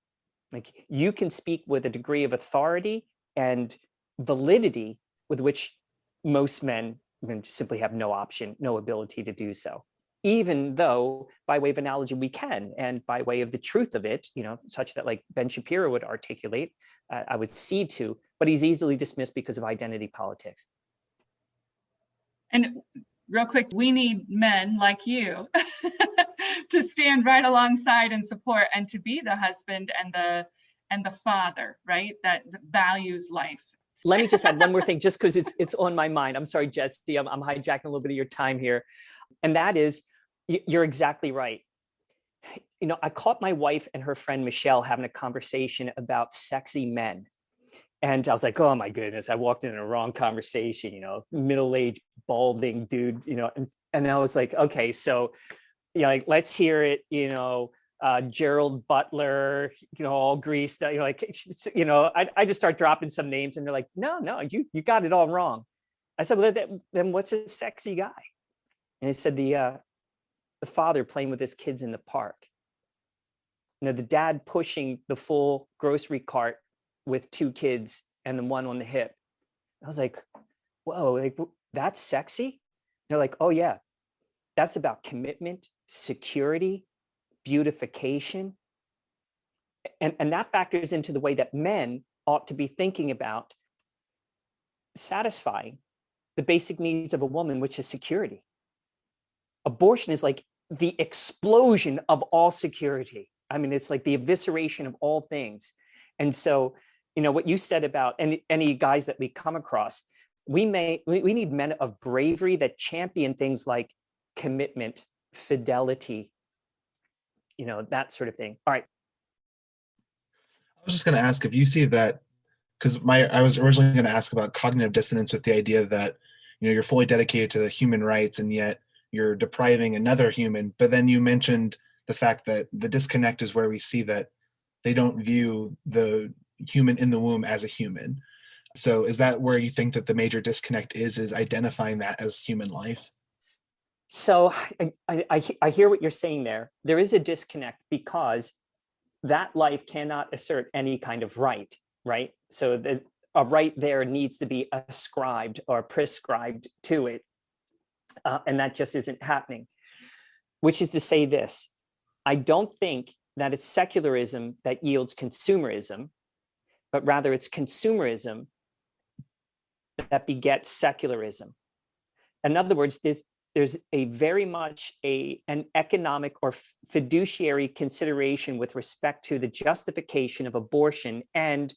Like, you can speak with a degree of authority and validity with which most men simply have no option, no ability to do so. Even though, by way of analogy, we can, and by way of the truth of it, such that like Ben Shapiro would articulate, I would cede to, but he's easily dismissed because of identity politics. And real quick, we need men like you to stand right alongside and support, and to be the husband and the father, right? That values life. Let me just add one more thing, just because it's on my mind. I'm sorry, Jesse, I'm hijacking a little bit of your time here. And that is, you're exactly right. I caught my wife and her friend Michelle having a conversation about sexy men. And I was like, oh my goodness, I walked in a wrong conversation, middle-aged, balding dude, and I was like, okay, so, like, let's hear it, Gerald Butler, all greased, I just start dropping some names, and they're like, no, you got it all wrong. I said, well, then what's a sexy guy? And he said, the father playing with his kids in the park. The dad pushing the full grocery cart with 2 kids and the one on the hip. I was like, whoa, like, that's sexy? They're like, oh yeah, that's about commitment, security, beautification. And that factors into the way that men ought to be thinking about satisfying the basic needs of a woman, which is security. Abortion is like the explosion of all security. I mean, it's like the evisceration of all things. And so, what you said about any guys that we come across, we need men of bravery that champion things like commitment, fidelity, that sort of thing. All right. I was just going to ask if you see that, because I was originally going to ask about cognitive dissonance with the idea that, you're fully dedicated to the human rights and yet you're depriving another human. But then you mentioned the fact that the disconnect is where we see that they don't view the human in the womb as a human. So is that where you think that the major disconnect is identifying that as human life? So I hear what you're saying there. There is a disconnect because that life cannot assert any kind of right? So a right there needs to be ascribed or prescribed to it. And that just isn't happening, which is to say this: I don't think that it's secularism that yields consumerism, but rather it's consumerism that begets secularism. In other words, there's a very much an economic or fiduciary consideration with respect to the justification of abortion and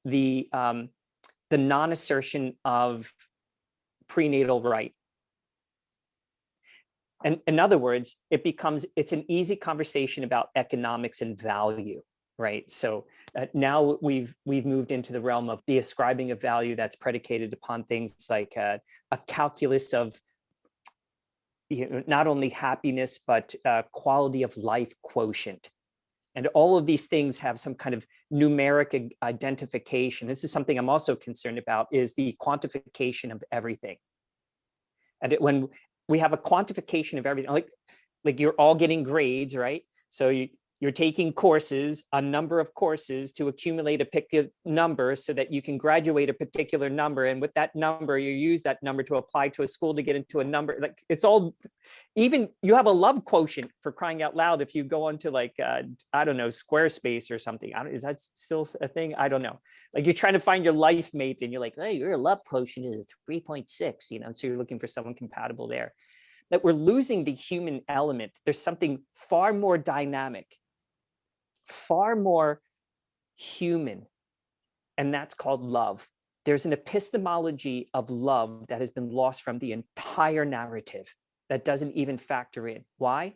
the non-assertion of prenatal right. And in other words, it's an easy conversation about economics and value, right? So now we've moved into the realm of the ascribing of value that's predicated upon things like a calculus of not only happiness, but quality of life quotient, And all of these things have some kind of numeric identification. This is something I'm also concerned about, is the quantification of everything. And when we have a quantification of everything, like you're all getting grades, right? So you're taking courses, a number of courses to accumulate a particular number so that you can graduate a particular number. And with that number, you use that number to apply to a school to get into a number. Like it's all, even you have a love quotient, for crying out loud. If you go onto like, I don't know, Squarespace or something, is that still a thing? I don't know. Like you're trying to find your life mate and you're like, hey, your love quotient is 3.6, so you're looking for someone compatible there. That we're losing the human element. There's something far more dynamic, far more human, and that's called love. There's an epistemology of love that has been lost from the entire narrative that doesn't even factor in. Why?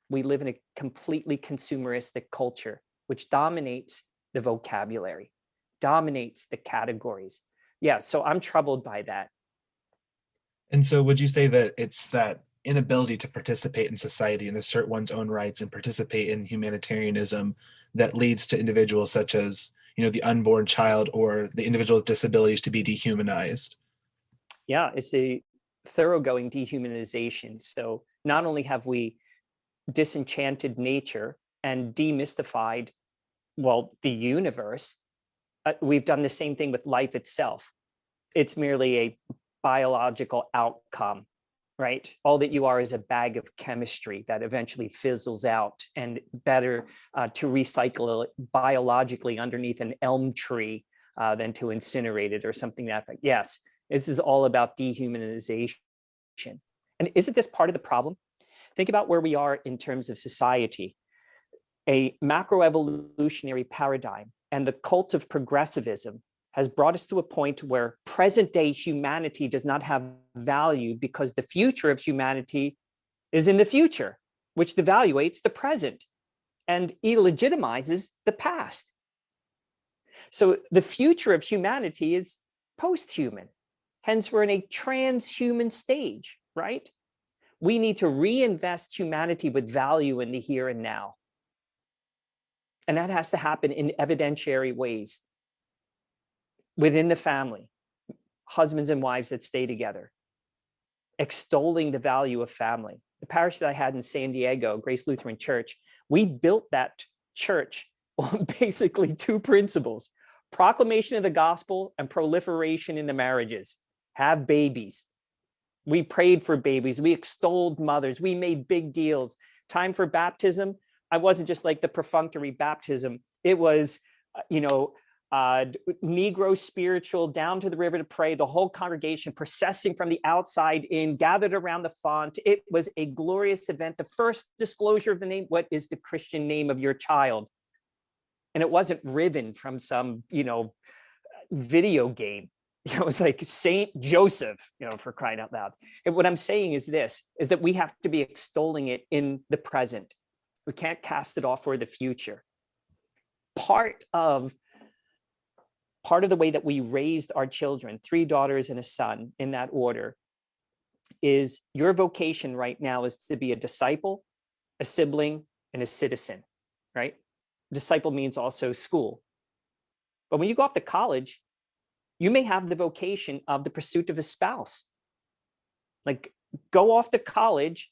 We live in a completely consumeristic culture, which dominates the vocabulary, dominates the categories. Yeah, so I'm troubled by that. And so would you say that it's that inability to participate in society and assert one's own rights and participate in humanitarianism that leads to individuals such as, the unborn child or the individual with disabilities to be dehumanized? Yeah, it's a thoroughgoing dehumanization. So not only have we disenchanted nature and demystified, well, the universe, we've done the same thing with life itself. It's merely a biological outcome, right? All that you are is a bag of chemistry that eventually fizzles out, and better to recycle it biologically underneath an elm tree than to incinerate it or something that effect. Yes, this is all about dehumanization. And isn't this part of the problem? Think about where we are in terms of society. A macroevolutionary paradigm and the cult of progressivism has brought us to a point where present day humanity does not have value because the future of humanity is in the future, which devaluates the present and illegitimizes the past. So the future of humanity is post-human. Hence, we're in a transhuman stage, right? We need to reinvest humanity with value in the here and now. And that has to happen in evidentiary ways. Within the family, husbands and wives that stay together, extolling the value of family. The parish that I had in San Diego, Grace Lutheran Church, we built that church on basically two principles: proclamation of the gospel and proliferation in the marriages. Have babies. We prayed for babies. We extolled mothers. We made big deals. Time for baptism, I wasn't just like the perfunctory baptism. It was, Negro spiritual, down to the river to pray, the whole congregation processing from the outside in, gathered around the font. It was a glorious event. The first disclosure of the name, what is the Christian name of your child? And it wasn't riven from some, video game. It was like Saint Joseph, for crying out loud. And what I'm saying is this, is that we have to be extolling it in the present. We can't cast it off for the future. Part of the way that we raised our children, 3 daughters and a son in that order, is your vocation right now is to be a disciple, a sibling, and a citizen, right? Disciple means also school. But when you go off to college, you may have the vocation of the pursuit of a spouse. Like, go off to college,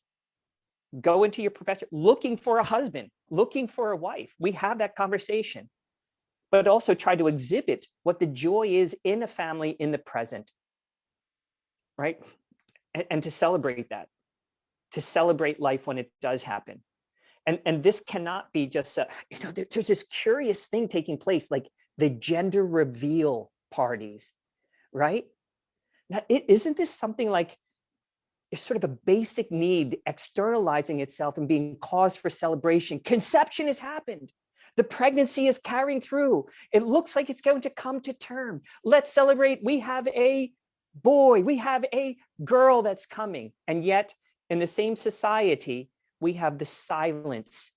go into your profession, looking for a husband, looking for a wife. We have that conversation. But also try to exhibit what the joy is in a family in the present, right? And to celebrate that, to celebrate life when it does happen. And this cannot be just, there's this curious thing taking place, like the gender reveal parties, right? Now, isn't this something like it's sort of a basic need externalizing itself and being cause for celebration? Conception has happened. The pregnancy is carrying through. It looks like it's going to come to term. Let's celebrate. We have a boy, we have a girl that's coming. And yet, in the same society, we have the silence,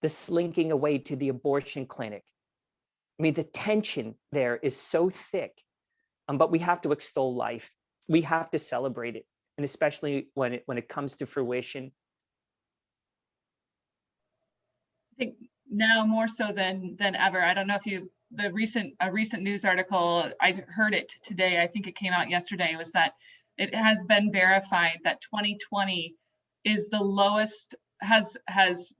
the slinking away to the abortion clinic. I mean, the tension there is so thick, but we have to extol life. We have to celebrate it. And especially when it comes to fruition. I think now more so than ever. I don't know if a recent news article, I heard it today, I think it came out yesterday, was that it has been verified that 2020 is the lowest, has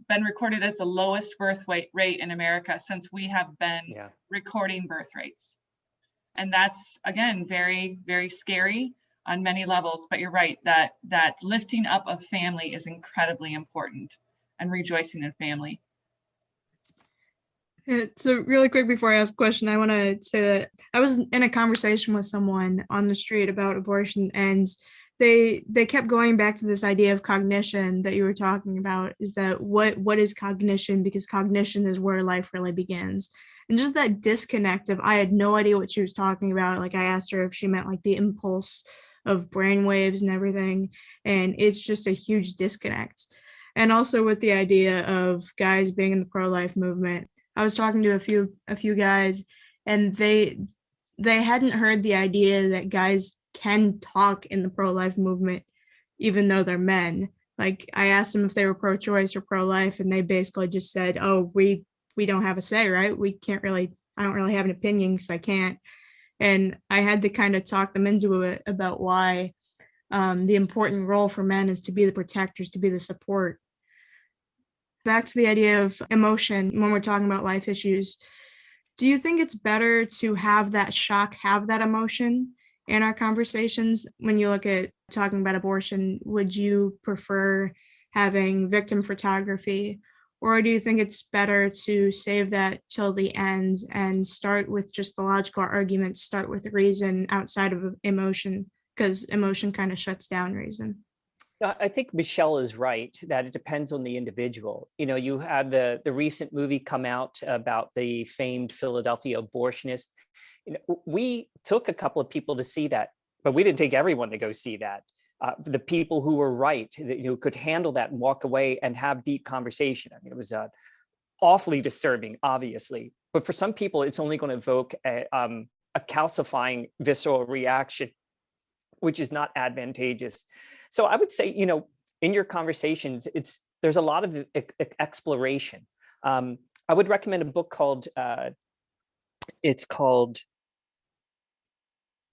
been recorded as the lowest birth rate in America since we have been recording birth rates. And that's, again, very, very scary on many levels, but you're right, that lifting up of family is incredibly important, and rejoicing in family. So really quick before I ask a question, I want to say that I was in a conversation with someone on the street about abortion, and they kept going back to this idea of cognition that you were talking about, is that what is cognition, because cognition is where life really begins. And just that disconnect of, I had no idea what she was talking about. Like, I asked her if she meant like the impulse of brain waves and everything, and it's just a huge disconnect. And also with the idea of guys being in the pro-life movement, I was talking to a few guys, and they hadn't heard the idea that guys can talk in the pro-life movement, even though they're men. Like, I asked them if they were pro-choice or pro-life, and they basically just said, "Oh, we don't have a say, right? I don't really have an opinion because I can't." And I had to kind of talk them into it about why the important role for men is to be the protectors, to be the support. Back to the idea of emotion, when we're talking about life issues, do you think it's better to have that shock, have that emotion in our conversations? When you look at talking about abortion, would you prefer having victim photography, or do you think it's better to save that till the end and start with just the logical arguments, start with reason outside of emotion, because emotion kind of shuts down reason? I think Michelle is right that it depends on the individual. You know, you had the recent movie come out about the famed Philadelphia abortionist. You know, we took a couple of people to see that, but we didn't take everyone to go see that. The people who were right, that, you know, could handle that and walk away and have deep conversation. I mean, it was awfully disturbing, obviously, but for some people, it's only going to evoke a calcifying visceral reaction, which is not advantageous. So I would say, you know, in your conversations, there's a lot of exploration. I would recommend a book called, it's called,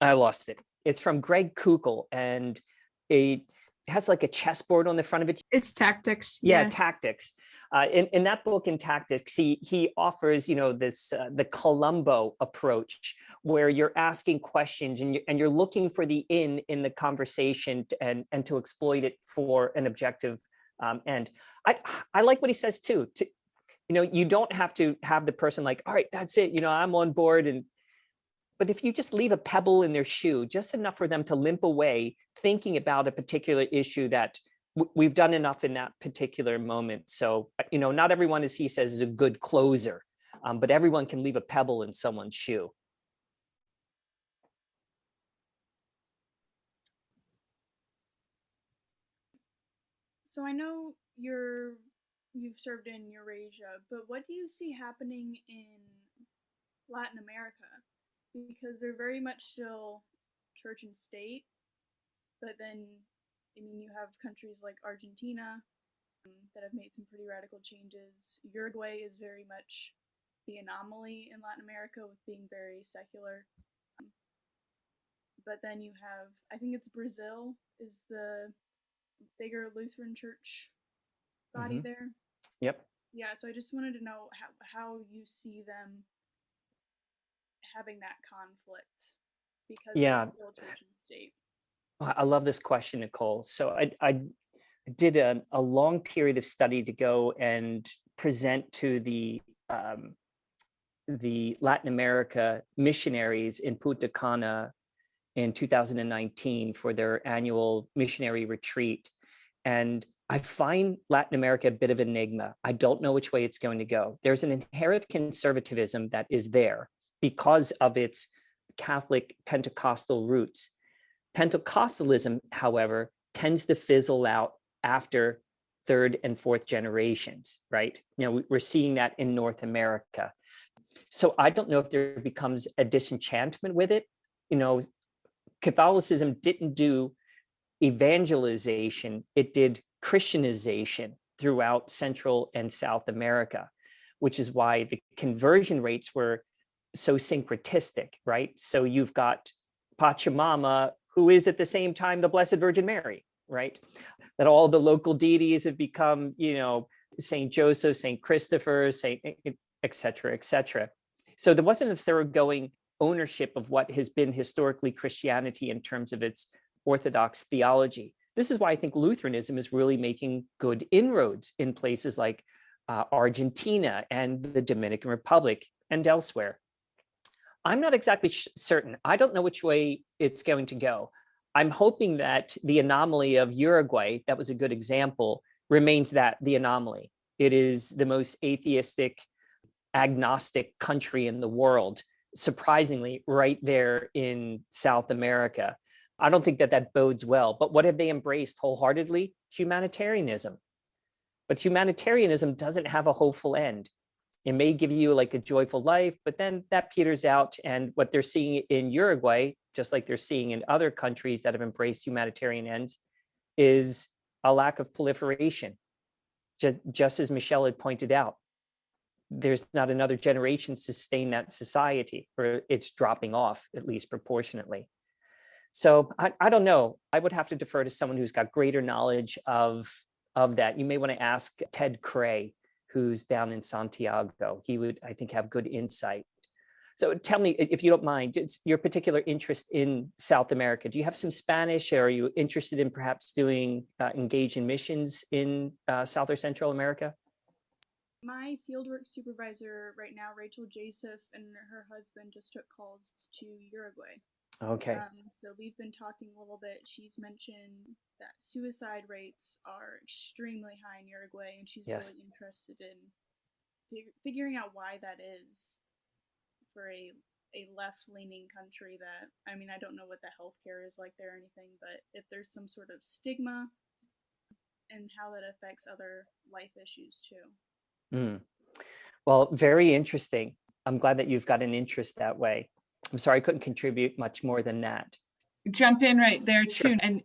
I lost it. It's from Greg Kukl, and it has like a chessboard on the front of it. It's Tactics. Yeah, Tactics. In that book, in Tactics, he offers, you know, this the Columbo approach, where you're asking questions and you're looking for the in the conversation and to exploit it for an objective end. I like what he says too. You know, you don't have to have the person like, all right, that's it, you know, I'm on board. But if you just leave a pebble in their shoe, just enough for them to limp away thinking about a particular issue, that we've done enough in that particular moment. So, you know, not everyone, as he says, is a good closer, but everyone can leave a pebble in someone's shoe. So I know you've served in Eurasia, but what do you see happening in Latin America? Because they're very much still church and state, but then, I mean, you have countries like Argentina that have made some pretty radical changes. Uruguay is very much the anomaly in Latin America with being very secular. But then you have, I think it's Brazil is the bigger Lutheran church body there. Yep. Yeah, so I just wanted to know how you see them having that conflict, because Yeah. it's still church and state. I love this question, Nicole. So I did a long period of study to go and present to the Latin America missionaries in Punta Cana in 2019 for their annual missionary retreat. And I find Latin America a bit of an enigma. I don't know which way it's going to go. There's an inherent conservatism that is there because of its Catholic Pentecostal roots. Pentecostalism, however, tends to fizzle out after third and fourth generations, right? You know, we're seeing that in North America. So I don't know if there becomes a disenchantment with it. You know, Catholicism didn't do evangelization, it did Christianization throughout Central and South America, which is why the conversion rates were so syncretistic, right? So you've got Pachamama, who is at the same time the Blessed Virgin Mary, right? That all the local deities have become, Saint Joseph, Saint Christopher, et cetera, et cetera. So there wasn't a thoroughgoing ownership of what has been historically Christianity in terms of its Orthodox theology. This is why I think Lutheranism is really making good inroads in places like Argentina and the Dominican Republic and elsewhere. I'm not exactly certain. I don't know which way it's going to go. I'm hoping that the anomaly of Uruguay, that was a good example, remains the anomaly. It is the most atheistic, agnostic country in the world, surprisingly, right there in South America. I don't think that bodes well. But what have they embraced wholeheartedly? Humanitarianism. But humanitarianism doesn't have a hopeful end. It may give you like a joyful life, but then that peters out. And what they're seeing in Uruguay, just like they're seeing in other countries that have embraced humanitarian ends, is a lack of proliferation. Just as Michelle had pointed out, there's not another generation to sustain that society, or it's dropping off, at least proportionately. So I don't know. I would have to defer to someone who's got greater knowledge of that. You may want to ask Ted Cray, who's down in Santiago. He would, I think, have good insight. So tell me, if you don't mind, it's your particular interest in South America. Do you have some Spanish, or are you interested in perhaps engage in missions in South or Central America? My fieldwork supervisor right now, Rachel Joseph, and her husband just took calls to Uruguay. Okay. So we've been talking a little bit. She's mentioned that suicide rates are extremely high in Uruguay, and she's Yes. really interested in figuring out why that is for a left-leaning country. That, I mean, I don't know what the healthcare is like there or anything, but if there's some sort of stigma and how that affects other life issues too. Well, very interesting. I'm glad that you've got an interest that way. I'm sorry I couldn't contribute much more than that. Jump in right there too. Sure. And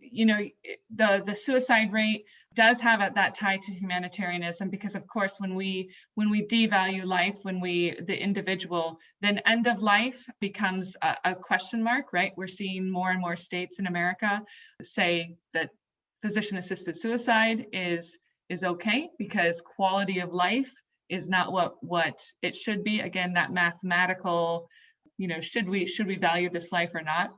the suicide rate does have that tie to humanitarianism, because of course when we devalue life, the individual, then end of life becomes a question mark, right? We're seeing more and more states in America say that physician assisted suicide is okay because quality of life is not what it should be. Again, that mathematical, should we value this life or not?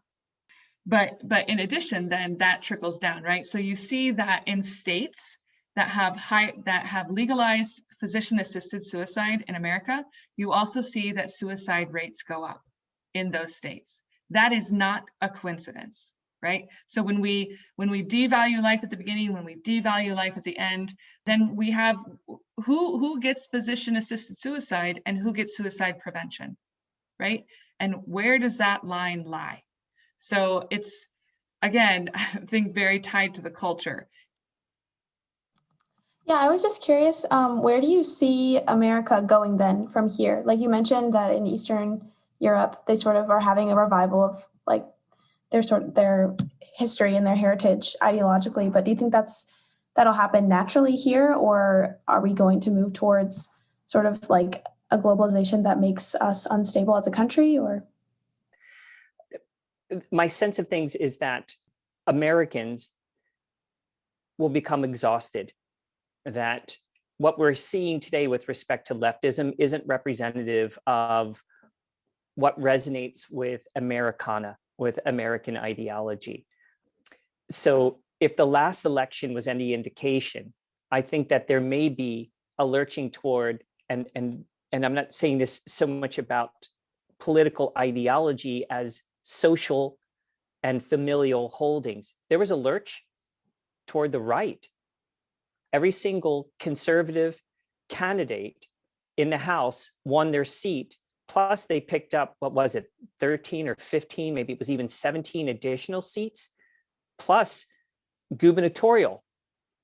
But in addition, then that trickles down, right? So you see that in states that have legalized physician-assisted suicide in America, you also see that suicide rates go up in those states. That is not a coincidence, right? So when we devalue life at the beginning, when we devalue life at the end, then we have who gets physician-assisted suicide and who gets suicide prevention, right? And where does that line lie? So it's, again, I think very tied to the culture. Yeah, I was just curious, where do you see America going then from here? Like you mentioned that in Eastern Europe, they sort of are having a revival of like their history and their heritage ideologically, but do you think that'll happen naturally here, or are we going to move towards sort of like a globalization that makes us unstable as a country? Or my sense of things is that Americans will become exhausted, that what we're seeing today with respect to leftism isn't representative of what resonates with Americana, with American ideology. So if the last election was any indication, I think that there may be a lurching toward, and I'm not saying this so much about political ideology as social and familial holdings. There was a lurch toward the right. Every single conservative candidate in the House won their seat. Plus they picked up, 13 or 15, maybe it was even 17 additional seats, plus gubernatorial,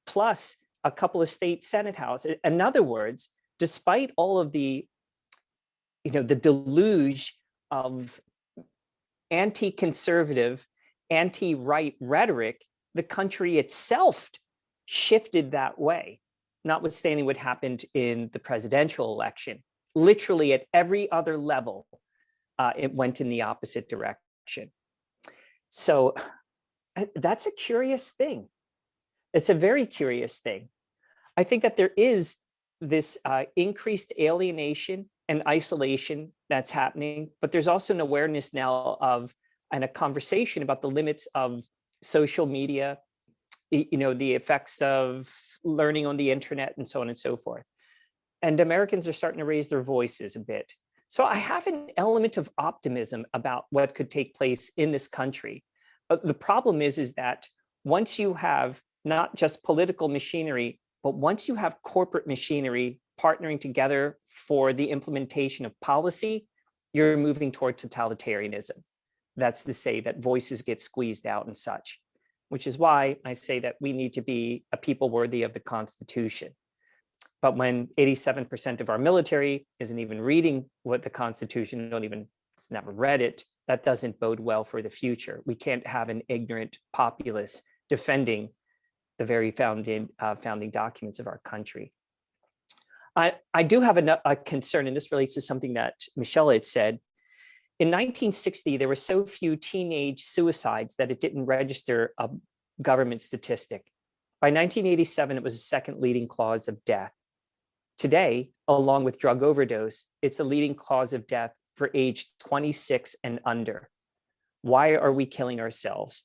plus a couple of state Senate houses. In other words, despite all of the deluge of anti-conservative, anti-right rhetoric, the country itself shifted that way. notwithstanding what happened in the presidential election. Literally at every other level, it went in the opposite direction. So that's a curious thing. It's a very curious thing. I think that there is this increased alienation and isolation that's happening, but there's also an awareness now of, and a conversation about the limits of social media, the effects of learning on the internet and so on and so forth. And Americans are starting to raise their voices a bit. So I have an element of optimism about what could take place in this country. But the problem is that once you have not just political machinery, but once you have corporate machinery partnering together for the implementation of policy, you're moving toward totalitarianism. That's to say that voices get squeezed out and such, which is why I say that we need to be a people worthy of the Constitution. But when 87% of our military isn't even reading what the Constitution, has never read it, that doesn't bode well for the future. We can't have an ignorant populace defending the very founding documents of our country. I do have a concern, and this relates to something that Michelle had said. In 1960, there were so few teenage suicides that it didn't register a government statistic. By 1987, it was the second leading cause of death. Today, along with drug overdose, it's the leading cause of death for age 26 and under. Why are we killing ourselves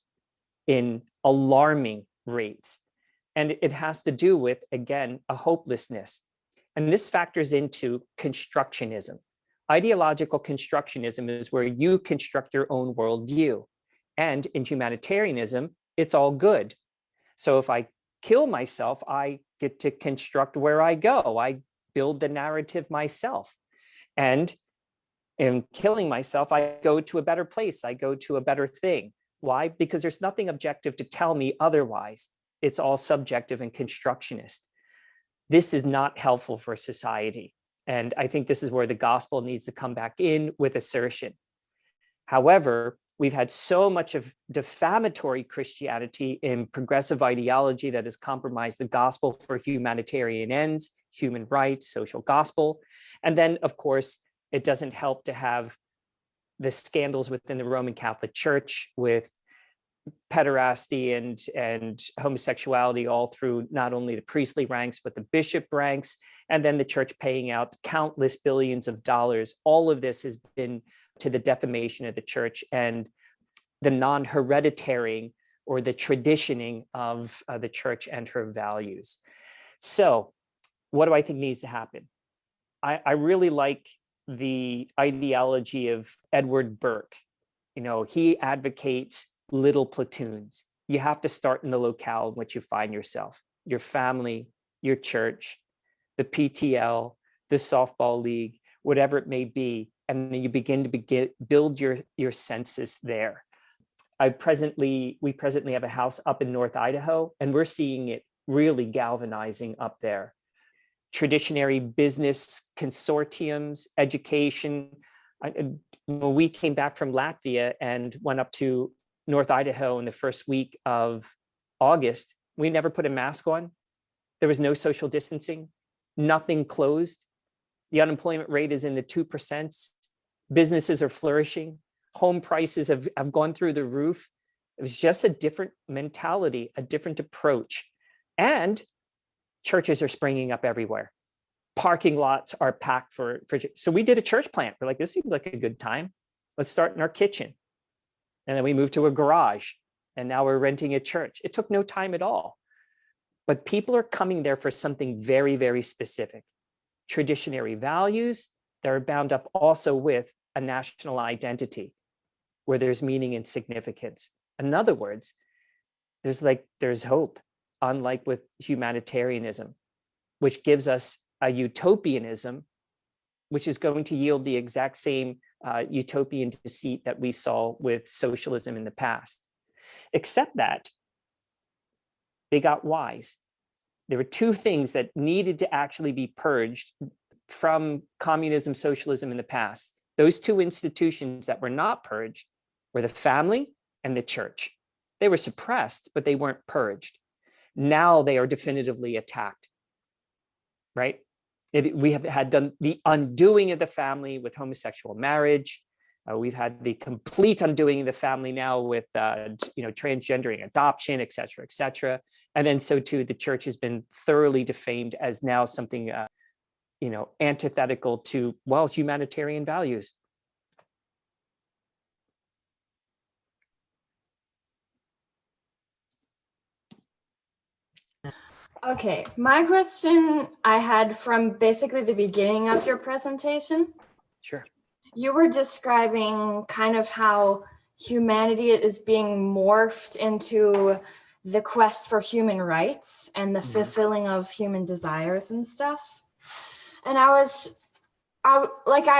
in alarming rates? And it has to do with, again, a hopelessness. And this factors into constructionism. Ideological constructionism is where you construct your own worldview. And in humanitarianism, it's all good. So if I kill myself, I get to construct where I go. I build the narrative myself. And in killing myself, I go to a better place. I go to a better thing. Why? Because there's nothing objective to tell me otherwise. It's all subjective and constructionist. This is not helpful for society. And I think this is where the gospel needs to come back in with assertion. However, we've had so much of defamatory Christianity in progressive ideology that has compromised the gospel for humanitarian ends, human rights, social gospel. And then, of course, it doesn't help to have the scandals within the Roman Catholic Church with pederasty and homosexuality all through not only the priestly ranks, but the bishop ranks, and then the church paying out countless billions of dollars. All of this has been to the defamation of the church and the non-hereditary or the traditioning of the church and her values. So what do I think needs to happen? I really like the ideology of Edward Burke. He advocates little platoons. You have to start in the locale in which you find yourself, your family, your church, the PTL, the softball league, whatever it may be. And then you begin to build your census there. We presently have a house up in North Idaho, and we're seeing it really galvanizing up there. Traditionary business consortiums, education. When we came back from Latvia and went up to North Idaho in the first week of August, we never put a mask on. There was no social distancing, nothing closed. The unemployment rate is in the 2%. Businesses are flourishing. Home prices have gone through the roof. It was just a different mentality, a different approach. And churches are springing up everywhere. Parking lots are packed so we did a church plant. We're like, this seems like a good time. Let's start in our kitchen. And then we moved to a garage, and now we're renting a church. It took no time at all. But people are coming there for something very, very specific. Traditionary values that are bound up also with a national identity where there's meaning and significance. In other words, there's hope, unlike with humanitarianism, which gives us a utopianism, which is going to yield the exact same utopian deceit that we saw with socialism in the past, except that they got wise. There were two things that needed to actually be purged from communism, socialism in the past. Those two institutions that were not purged were the family and the church. They were suppressed, but they weren't purged. Now they are definitively attacked. right? We have had done the undoing of the family with homosexual marriage. We've had the complete undoing of the family now with transgendering adoption, et cetera, et cetera. And then so too, the church has been thoroughly defamed as now something antithetical to, well, humanitarian values. Okay, my question I had from basically the beginning of your presentation. Sure. You were describing kind of how humanity is being morphed into the quest for human rights and the fulfilling of human desires and stuff. And I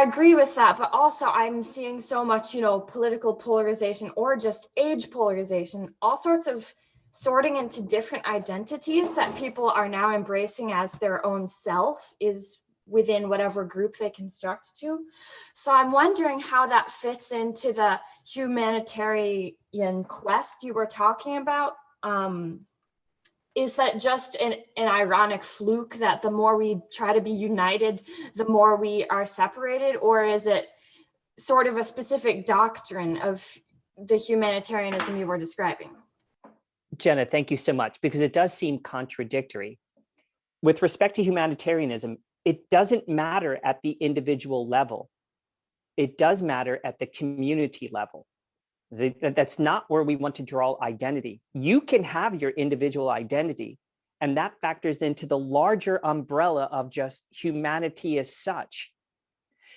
agree with that, but also I'm seeing so much, political polarization or just age polarization, all sorts of sorting into different identities that people are now embracing as their own self is within whatever group they construct to. So I'm wondering how that fits into the humanitarian quest you were talking about. Is that just an ironic fluke that the more we try to be united, the more we are separated? Or is it sort of a specific doctrine of the humanitarianism you were describing? Jenna, thank you so much, because it does seem contradictory. With respect to humanitarianism, it doesn't matter at the individual level. It does matter at the community level. That's not where we want to draw identity. You can have your individual identity, and that factors into the larger umbrella of just humanity as such.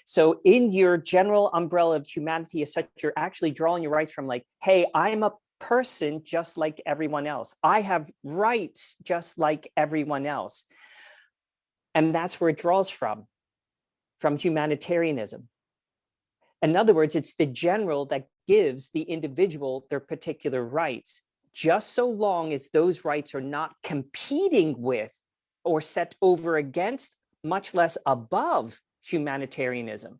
So in your general umbrella of humanity as such, you're actually drawing your rights from like, hey, I'm a person just like everyone else. I have rights just like everyone else. And that's where it draws from humanitarianism. In other words, it's the general that gives the individual their particular rights, just so long as those rights are not competing with or set over against, much less above, humanitarianism.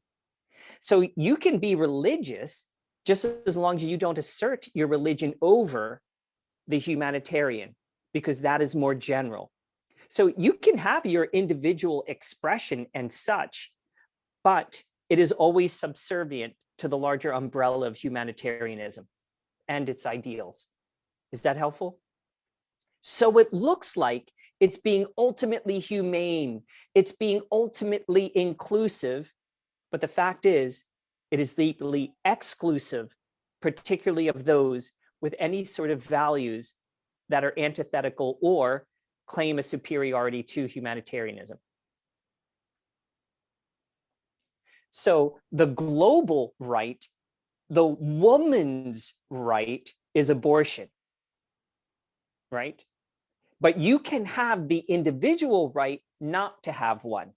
So you can be religious just as long as you don't assert your religion over the humanitarian, because that is more general. So you can have your individual expression and such, but it is always subservient to the larger umbrella of humanitarianism and its ideals. Is that helpful? So it looks like it's being ultimately humane, it's being ultimately inclusive, but the fact is, it is legally exclusive, particularly of those with any sort of values that are antithetical or claim a superiority to humanitarianism. So the global right, the woman's right, is abortion, right? But you can have the individual right not to have one.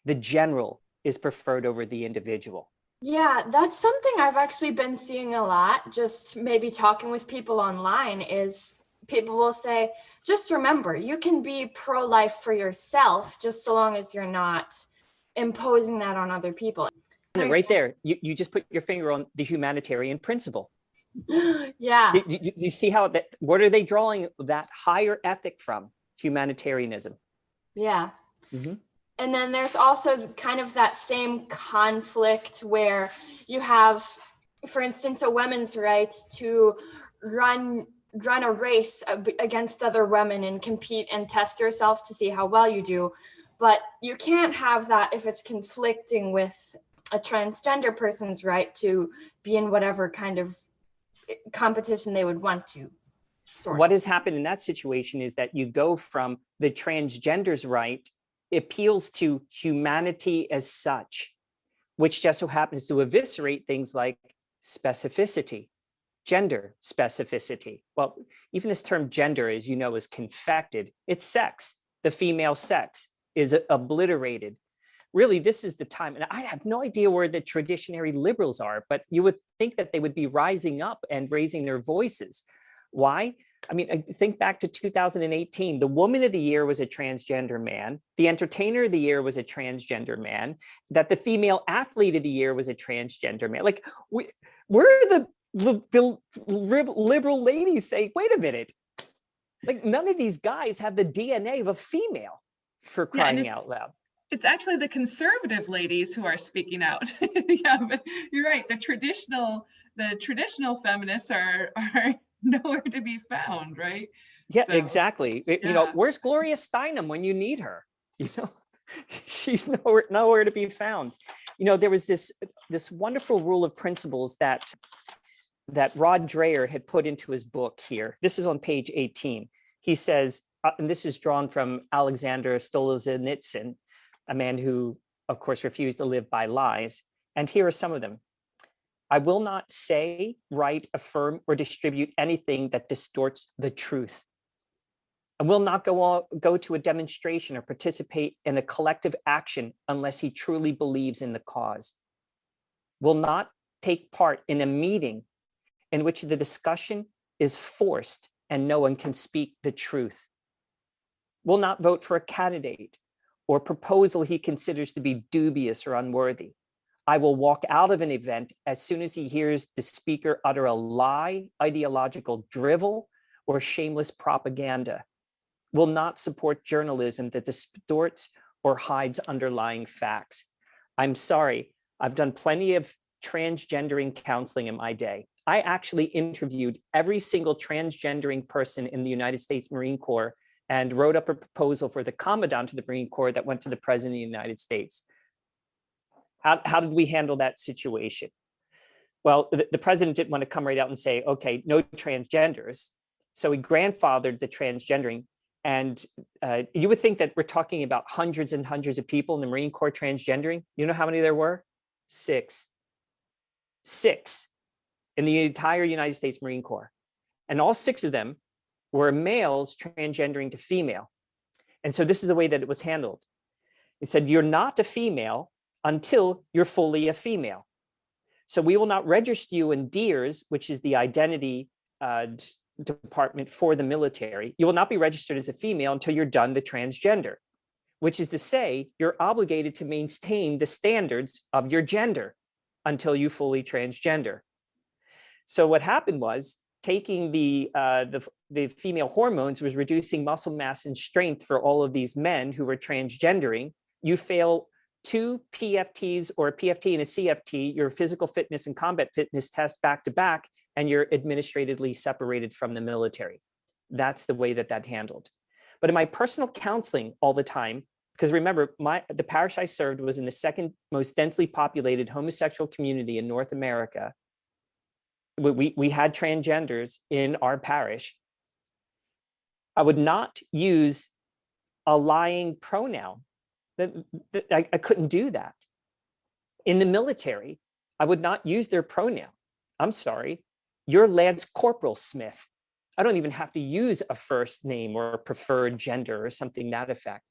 The general is preferred over the individual. Yeah, that's something I've actually been seeing a lot, just maybe talking with people online, is people will say, just remember, you can be pro-life for yourself, just so long as you're not imposing that on other people. Right there, you just put your finger on the humanitarian principle. Yeah. Do you see how that, what are they drawing that higher ethic from? Humanitarianism. Yeah. Mm-hmm. And then there's also kind of that same conflict where you have, for instance, a woman's right to run a race against other women and compete and test yourself to see how well you do. But you can't have that if it's conflicting with a transgender person's right to be in whatever kind of competition they would want to. What has happened in that situation is that you go from the transgender's right appeals to humanity as such, which just so happens to eviscerate things like specificity, gender specificity. Well, even this term gender, as you know, is confected. It's sex. The female sex is obliterated. Really, this is the time, and I have no idea where the traditionary liberals are, but you would think that they would be rising up and raising their voices. Why? I mean, think back to 2018. The Woman of the Year was a transgender man. The Entertainer of the Year was a transgender man. That the Female Athlete of the Year was a transgender man. Like, we're the liberal ladies say, wait a minute. Like, none of these guys have the DNA of a female. for Yeah, and crying out loud. it's actually the conservative ladies who are speaking out. Yeah, but you're right. The traditional feminists are nowhere to be found, right? Yeah, So, exactly. You know, yeah. where's Gloria Steinem when you need her? You know, she's nowhere to be found. You know, there was this wonderful rule of principles that Rod Dreher had put into his book here. This is on page 18. He says, and this is drawn from Alexander Solzhenitsyn, a man who, of course, refused to live by lies. And here are some of them. I will not say, write, affirm, or distribute anything that distorts the truth. I will not go to a demonstration or participate in a collective action unless he truly believes in the cause. Will not take part in a meeting in which the discussion is forced and no one can speak the truth. Will not vote for a candidate or proposal he considers to be dubious or unworthy. I will walk out of an event as soon as he hears the speaker utter a lie, ideological drivel, or shameless propaganda. Will not support journalism that distorts or hides underlying facts. I'm sorry, I've done plenty of transgendering counseling in my day. I actually interviewed every single transgendering person in the United States Marine Corps and wrote up a proposal for the Commandant of the Marine Corps that went to the President of the United States. How did we handle that situation? Well, the president didn't want to come right out and say, okay, no transgenders. So he grandfathered the transgendering. And you would think that we're talking about hundreds and hundreds of people in the Marine Corps transgendering. You know how many there were? 6. 6 in the entire United States Marine Corps. And all 6 of them were males transgendering to female. And so this is the way that it was handled. It said, you're not a female until you're fully a female. So we will not register you in DEERS, which is the identity department for the military. You will not be registered as a female until you're done the transgender, which is to say you're obligated to maintain the standards of your gender until you fully transgender. So what happened was taking the female hormones was reducing muscle mass and strength for all of these men who were transgendering. You fail 2 PFTs or a PFT and a CFT, your physical fitness and combat fitness test back to back, and you're administratively separated from the military. That's the way that handled. But in my personal counseling all the time, because remember, the parish I served was in the 2nd most densely populated homosexual community in North America. We had transgenders in our parish. I would not use a lying pronoun. I couldn't do that. In the military, I would not use their pronoun. I'm sorry, you're Lance Corporal Smith. I don't even have to use a first name or a preferred gender or something to that effect.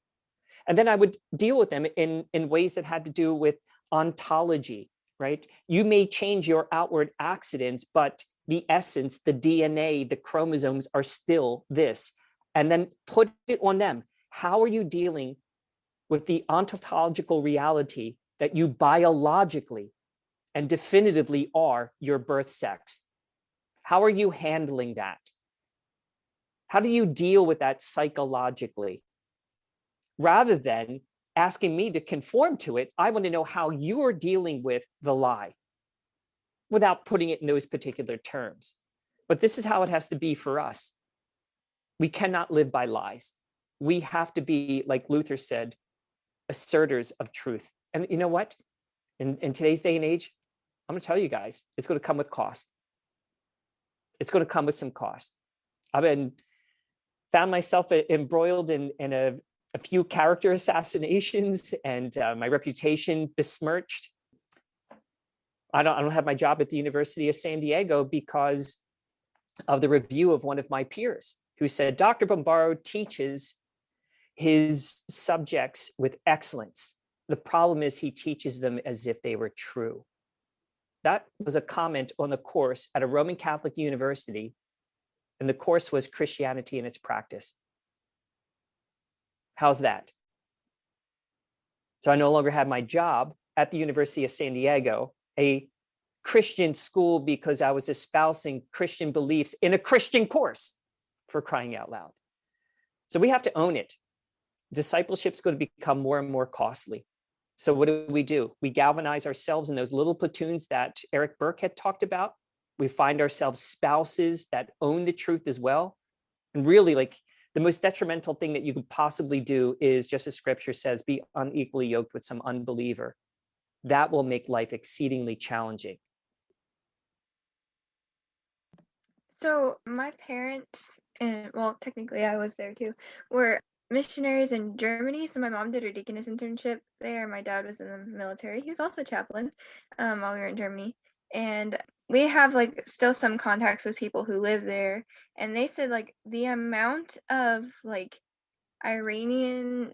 And then I would deal with them in ways that had to do with ontology, right? You may change your outward accidents, but the essence, the DNA, the chromosomes are still this. And then put it on them. How are you dealing with the ontological reality that you biologically and definitively are your birth sex? How are you handling that? How do you deal with that psychologically? Rather than asking me to conform to it, I want to know how you are dealing with the lie without putting it in those particular terms. But this is how it has to be for us. We cannot live by lies. We have to be, like Luther said, asserters of truth. And you know what? In today's day and age, I'm going to tell you guys, it's going to come with cost. It's going to come with some cost. I've found myself embroiled in a few character assassinations and my reputation besmirched. I don't have my job at the University of San Diego because of the review of one of my peers who said, Dr. Bombaro teaches his subjects with excellence. The problem is he teaches them as if they were true. That was a comment on the course at a Roman Catholic university, and the course was Christianity and its practice. How's that? So I no longer had my job at the University of San Diego, a Christian school, because I was espousing Christian beliefs in a Christian course, for crying out loud. So we have to own it. discipleship's going to become more and more costly. So what do? We galvanize ourselves in those little platoons that Eric Burke had talked about. We find ourselves spouses that own the truth as well. And really, like, the most detrimental thing that you could possibly do is, just as scripture says, be unequally yoked with some unbeliever. That will make life exceedingly challenging. So my parents, and well, technically I was there too, were missionaries in Germany. So my mom did her deaconess internship there. My dad was in the military. He was also chaplain while we were in Germany. And we have like still some contacts with people who live there. And they said like the amount of like Iranian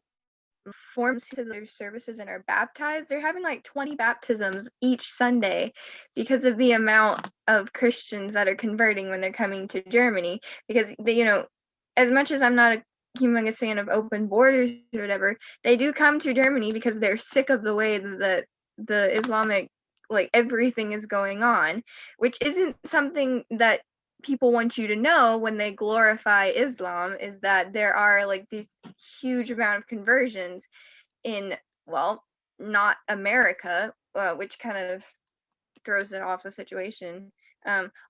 forms to their services and are baptized, they're having like 20 baptisms each Sunday because of the amount of Christians that are converting when they're coming to Germany. Because they, as much as I'm not a humongous fan of open borders or whatever, they do come to Germany because they're sick of the way that the Islamic, like, everything is going on, which isn't something that people want you to know when they glorify Islam, is that there are like these huge amount of conversions in, well, not America, which kind of throws it off the situation.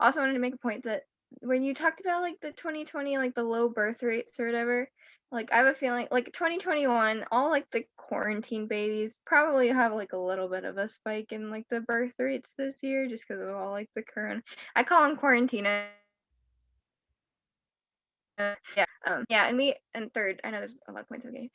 Also wanted to make a point that when you talked about like the 2020, like the low birth rates or whatever, like I have a feeling like 2021, all like the quarantine babies probably have like a little bit of a spike in like the birth rates this year just because of all like the current, I call them quarantine. And third, I know there's a lot of points I'm getting.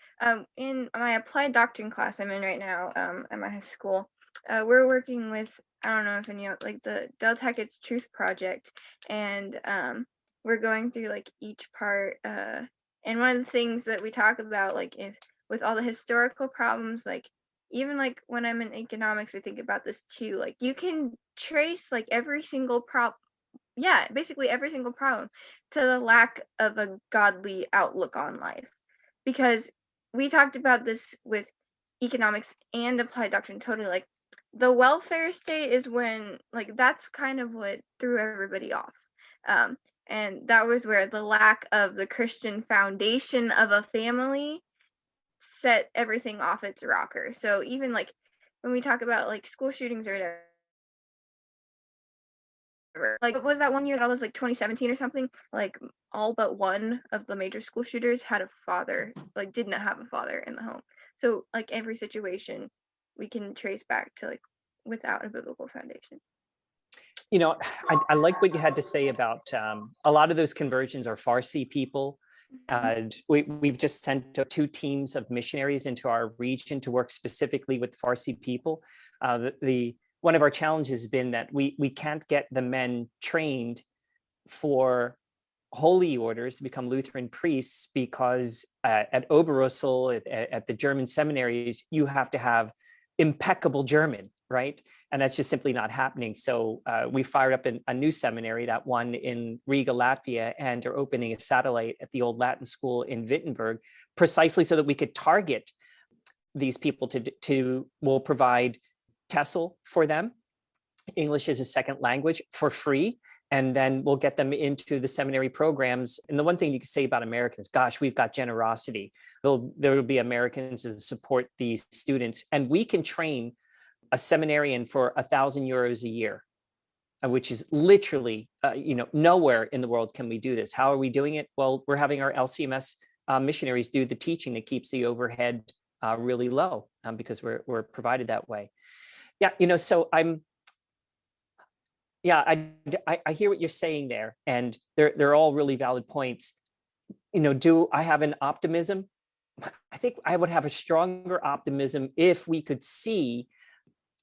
In my applied doctrine class I'm in right now, at my high school, we're working with, I don't know if any like the Del Tackett's Truth Project, and we're going through like each part. And one of the things that we talk about, like, if with all the historical problems, like even like when I'm in economics, I think about this too. Like you can trace like every single basically every single problem to the lack of a godly outlook on life. Because we talked about this with economics and applied doctrine totally, like the welfare state is when, like, that's kind of what threw everybody off. And that was where the lack of the Christian foundation of a family set everything off its rocker. So even like when we talk about like school shootings or whatever, like what was that one year that was like 2017 or something, like all but one of the major school shooters had a father, like did not have a father in the home. So like every situation we can trace back to like without a biblical foundation. I like what you had to say about a lot of those conversions are Farsi people. We've just sent 2 teams of missionaries into our region to work specifically with Farsi people. One of our challenges has been that we can't get the men trained for holy orders to become Lutheran priests because at Oberrussel, at the German seminaries, you have to have impeccable German, right? And that's just simply not happening. So we fired up a new seminary, that one in Riga, Latvia, and are opening a satellite at the old Latin school in Wittenberg, precisely so that we could target these people will provide TESOL for them, English as a second language, for free. And then we'll get them into the seminary programs. And the one thing you can say about Americans, gosh, we've got generosity. There will be Americans that support these students. And we can train a seminarian for €1,000 a year, which is literally, nowhere in the world can we do this. How are we doing it? Well, we're having our LCMS missionaries do the teaching that keeps the overhead really low because we're provided that way. Yeah, so I hear what you're saying there, and they're all really valid points. Do I have an optimism? I think I would have a stronger optimism if we could see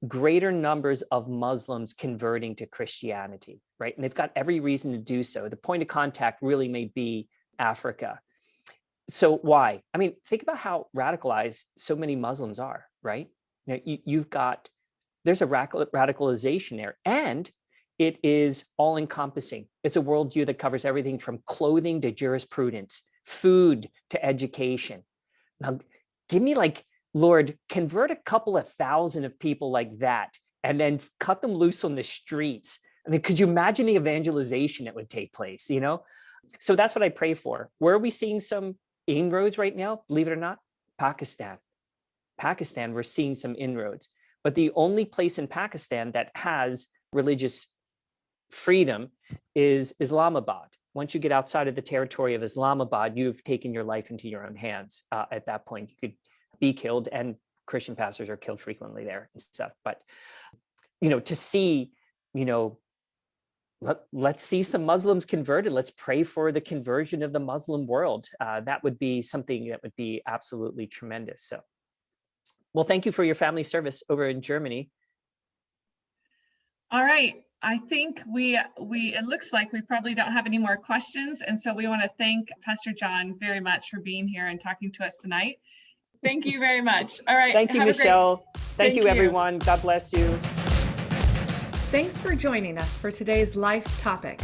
greater numbers of Muslims converting to Christianity, right? And they've got every reason to do so. The point of contact really may be Africa. So why? I mean, think about how radicalized so many Muslims are, right? There's a radicalization there, and it is all encompassing. It's a worldview that covers everything from clothing to jurisprudence, food to education. Now, give me Lord, convert a couple of thousand of people like that, and then cut them loose on the streets. I mean, could you imagine the evangelization that would take place, So that's what I pray for. Where are we seeing some inroads right now, believe it or not? Pakistan. Pakistan, we're seeing some inroads, but the only place in Pakistan that has religious freedom is Islamabad. Once you get outside of the territory of Islamabad, you've taken your life into your own hands. At that point, you could be killed, and Christian pastors are killed frequently there and stuff. But, to see, let's see some Muslims converted. Let's pray for the conversion of the Muslim world. That would be something that would be absolutely tremendous. So, well, thank you for your family service over in Germany. All right. I think it looks like we probably don't have any more questions. And so we want to thank Pastor John very much for being here and talking to us tonight. Thank you very much. All right. Thank you, Michelle. Thank you, everyone. God bless you. Thanks for joining us for today's life topic.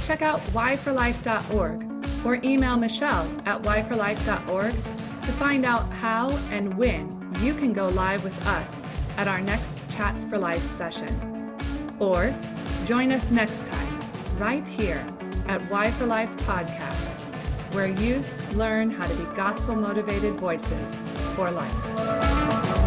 Check out whyforlife.org or email Michelle at whyforlife.org to find out how and when you can go live with us at our next Chats for Life session. Or join us next time, right here at Why for Life Podcasts, where youth learn how to be gospel-motivated voices for life.